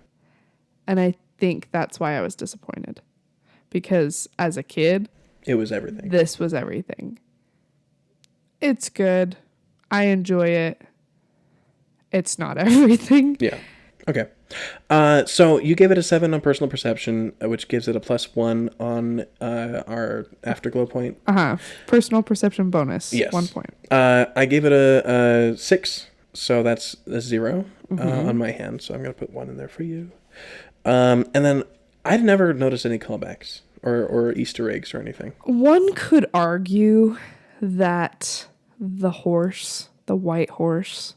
And I think that's why I was disappointed. Because as a kid, It was everything. this was everything. It's good. I enjoy it. It's not everything. Yeah. Okay. So you gave it a 7 on personal perception, which gives it a +1 on our afterglow point. Personal perception bonus. Yes. 1 point. I gave it a 6, so that's a 0 on my hand. So I'm gonna put 1 in there for you. And then I'd never noticed any callbacks or Easter eggs or anything. One could argue that the white horse,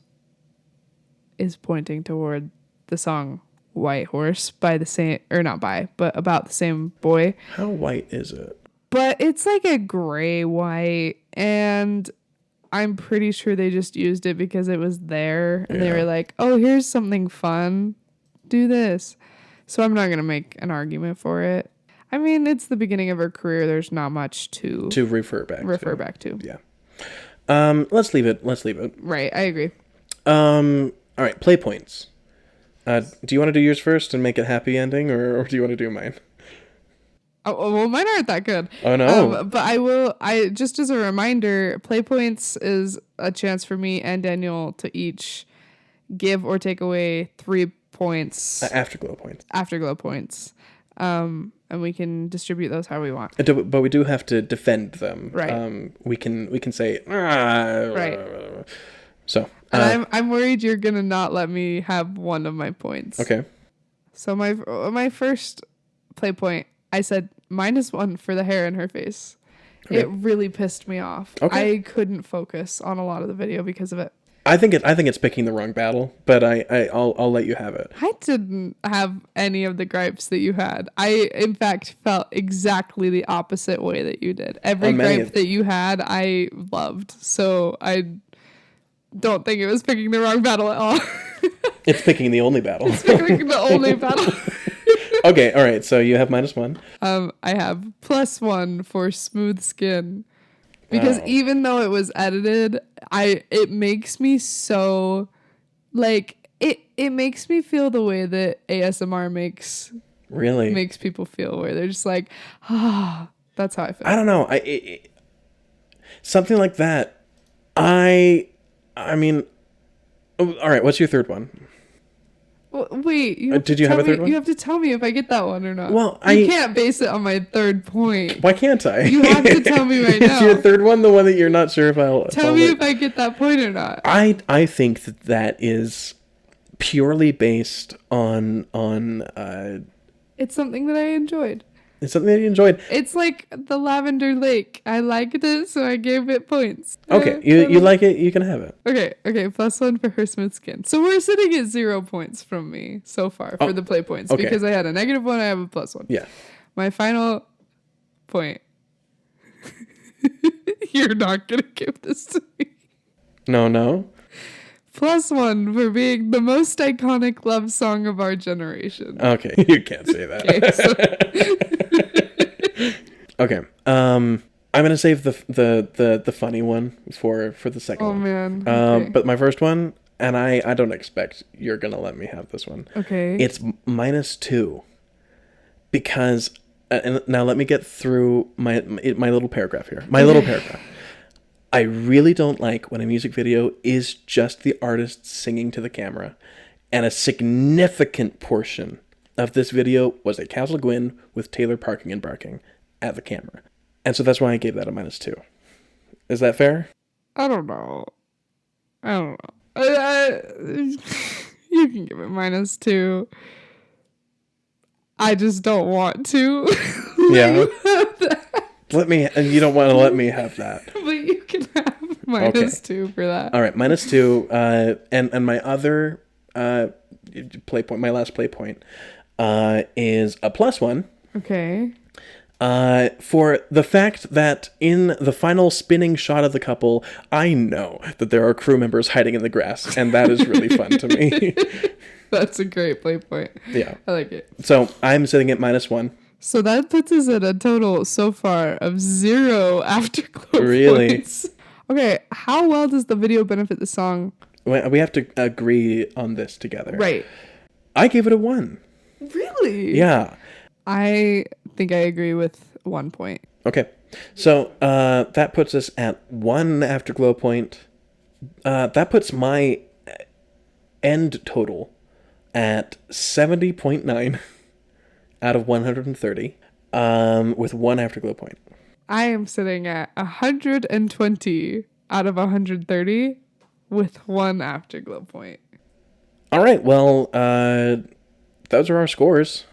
is pointing toward the song White Horse by the same, or not by, but about the same boy. How white is it? But it's like a gray white, and I'm pretty sure they just used it because it was there, and they were like, oh, here's something fun. Do this. So I'm not going to make an argument for it. I mean, it's the beginning of her career. There's not much to refer back to. Yeah. Let's leave it. Right, I agree. All right, play points. Do you want to do yours first and make it happy ending, or do you want to do mine? Oh, well, mine aren't that good. Oh, no. But I just as a reminder, play points is a chance for me and Daniel to each give or take away 3 points. Afterglow points. Afterglow points. And we can distribute those how we want. But we do have to defend them. Right. We can say. Right. So. And I'm worried you're gonna not let me have one of my points. Okay. So my first play point, I said -1 for the hair in her face. Okay. It really pissed me off. Okay. I couldn't focus on a lot of the video because of it. I think it's picking the wrong battle, but I'll let you have it. I didn't have any of the gripes that you had. I, in fact, felt exactly the opposite way that you did. Every gripe that you had, I loved. So I don't think it was picking the wrong battle at all. It's picking the only battle. It's picking the only battle. Okay, all right. So you have -1. I have +1 for smooth skin. Because even though it was edited, it makes me so, like, it makes me feel the way that ASMR makes people feel, where they're just like, that's how I feel. I don't know. Something like that. I mean, all right. What's your third one? Well, wait. Did you have a third one? You have to tell me if I get that one or not. Well, you can't base it on my third point. Why can't I? You have to tell me right now. Is your third one the one that you're not sure if I'll... Tell me if I get that point or not. I think that is purely based on It's something that I enjoyed. It's something that you enjoyed. It's like the Lavender Lake. I liked it, so I gave it points. Okay, you like it, you can have it. Okay, +1 for her smooth skin. So we're sitting at 0 points from me so far for the play points. Okay. Because I had a -1, I have a +1. Yeah. My final point. You're not going to give this to me. No. +1 for being the most iconic love song of our generation. Okay, you can't say that. Okay. I'm gonna save the funny one for the second Oh one. man. Okay. But my first one, and I don't expect you're gonna let me have this one. Okay. It's -2 because and now let me get through my little paragraph here. My little paragraph. I really don't like when a music video is just the artist singing to the camera, and a significant portion of this video was a Castle Gwyn with Taylor parking and barking at the camera. And so that's why I gave that a -2. Is that fair? I don't know. You can give it -2. I just don't want to. Yeah. You don't want to let me have that. But you can have -2 for that. All right, -2. And my other play point, my last play point, is a +1. Okay. For the fact that in the final spinning shot of the couple, I know that there are crew members hiding in the grass, and that is really fun to me. That's a great play point. Yeah. I like it. So I'm sitting at -1. So that puts us at a total so far of 0 afterglow Really? points. Okay, how well does the video benefit the song? We have to agree on this together. Right. I gave it a 1. Really? Yeah. I think I agree with 1 point. Okay. So that puts us at 1 afterglow point. That puts my end total at 70.9 out of 130, with 1 afterglow point. I am sitting at 120 out of 130 with 1 afterglow point. All right. Well, those are our scores.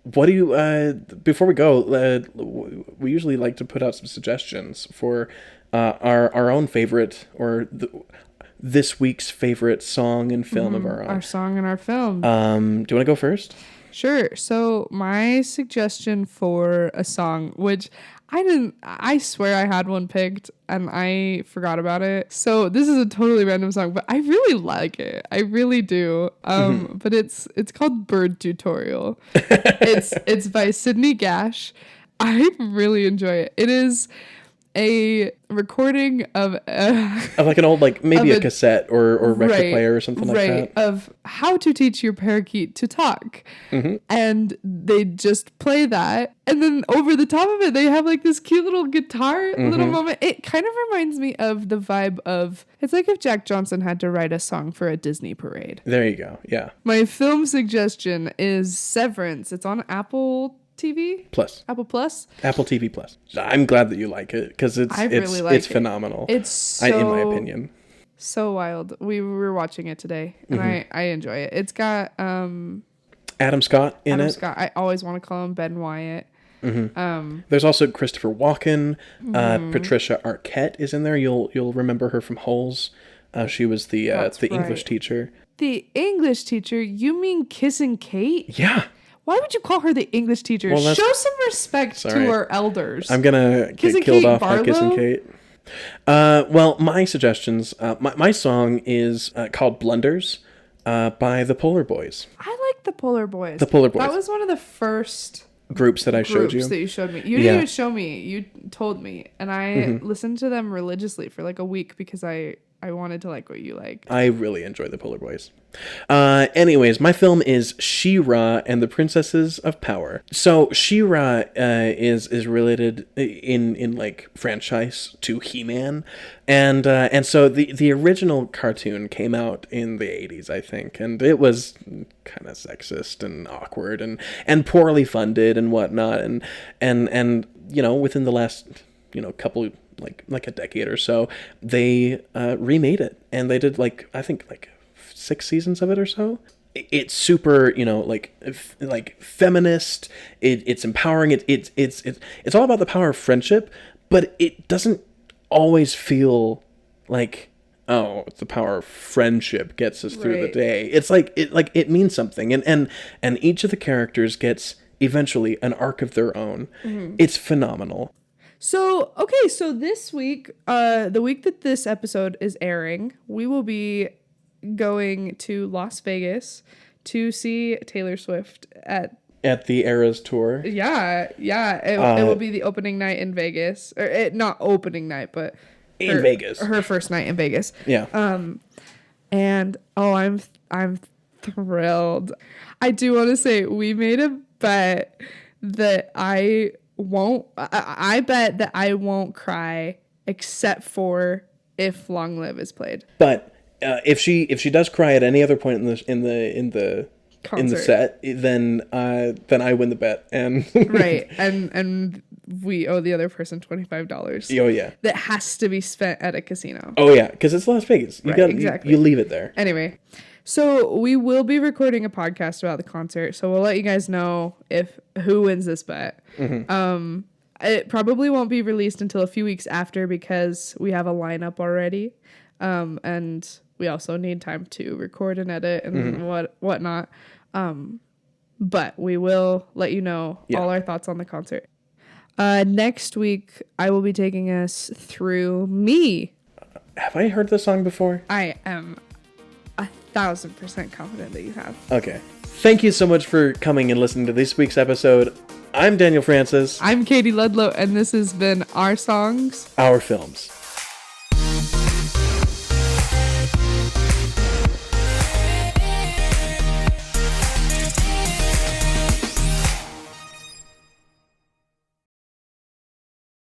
What do you, before we go, we usually like to put out some suggestions for our own favorite, or this week's favorite song and film of our own. Our song and our film. Do you want to go first? Sure. So my suggestion for a song, which I swear I had one picked and I forgot about it. So this is a totally random song, but I really like it. I really do. But it's called Bird Tutorial. It's by Sydney Gash. I really enjoy it. It is a recording of like an old, like maybe a cassette or record player or something like that. Of how to teach your parakeet to talk. Mm-hmm. And they just play that. And then over the top of it, they have like this cute little guitar little moment. It kind of reminds me of the vibe of, it's like if Jack Johnson had to write a song for a Disney parade. There you go. Yeah. My film suggestion is Severance. It's on Apple TV? Apple Plus? Apple TV Plus. I'm glad that you like it because it's phenomenal. It's so, in my opinion, so wild. We were watching it today, and I enjoy it. It's got Adam Scott in it. Scott. I always want to call him Ben Wyatt. There's also Christopher Walken. Patricia Arquette is in there. You'll remember her from Holes. She was the English teacher. The English teacher? You mean Kissing Kate? Yeah. Why would you call her the English teacher? Well, show some respect to our elders. I'm gonna get killed off by Kissing Kate. Well, my suggestions. My song is called Blunders by the Polar Boys. I like the Polar Boys. The Polar Boys. That was one of the first groups that I showed you. That you showed me. You didn't even show me. You told me, and I listened to them religiously for like a week because I wanted to like what you like. I really enjoy the Polar Boys. Anyways, my film is She-Ra and the Princesses of Power. So She-Ra is related in like franchise to He-Man, and so the original cartoon came out in the 80s, I think, and it was kind of sexist and awkward and poorly funded and whatnot, and within the last couple like a decade or so, they remade it, and they did I think 6 seasons of it or so. It's super, like feminist. It's empowering. It's all about the power of friendship, but it doesn't always feel like, oh, it's the power of friendship gets us through the day. It's it means something, and each of the characters gets eventually an arc of their own. It's phenomenal. So, okay, so this week, the week that this episode is airing, we will be going to Las Vegas to see Taylor Swift at the Eras tour. It will be the opening night in Vegas. Or not opening night, but In Vegas. Her first night in Vegas. Yeah. And I'm thrilled. I do want to say we made a bet that I bet that I won't cry except for if Long Live is played. But if she does cry at any other point in the set, then I win the bet, and right, and we owe the other person $25. Oh yeah, that has to be spent at a casino. Oh yeah, because it's Las Vegas. Exactly. You leave it there. Anyway, so we will be recording a podcast about the concert, so we'll let you guys know who wins this bet. Mm-hmm. It probably won't be released until a few weeks after because we have a lineup already, and we also need time to record and edit and whatnot. But we will let you know all our thoughts on the concert. Next week, I will be taking us through Me. Have I heard this song before? I am 1,000% confident that you have. Okay. Thank you so much for coming and listening to this week's episode. I'm Daniel Francis. I'm Katie Ludlow, and this has been Our Songs, Our Films.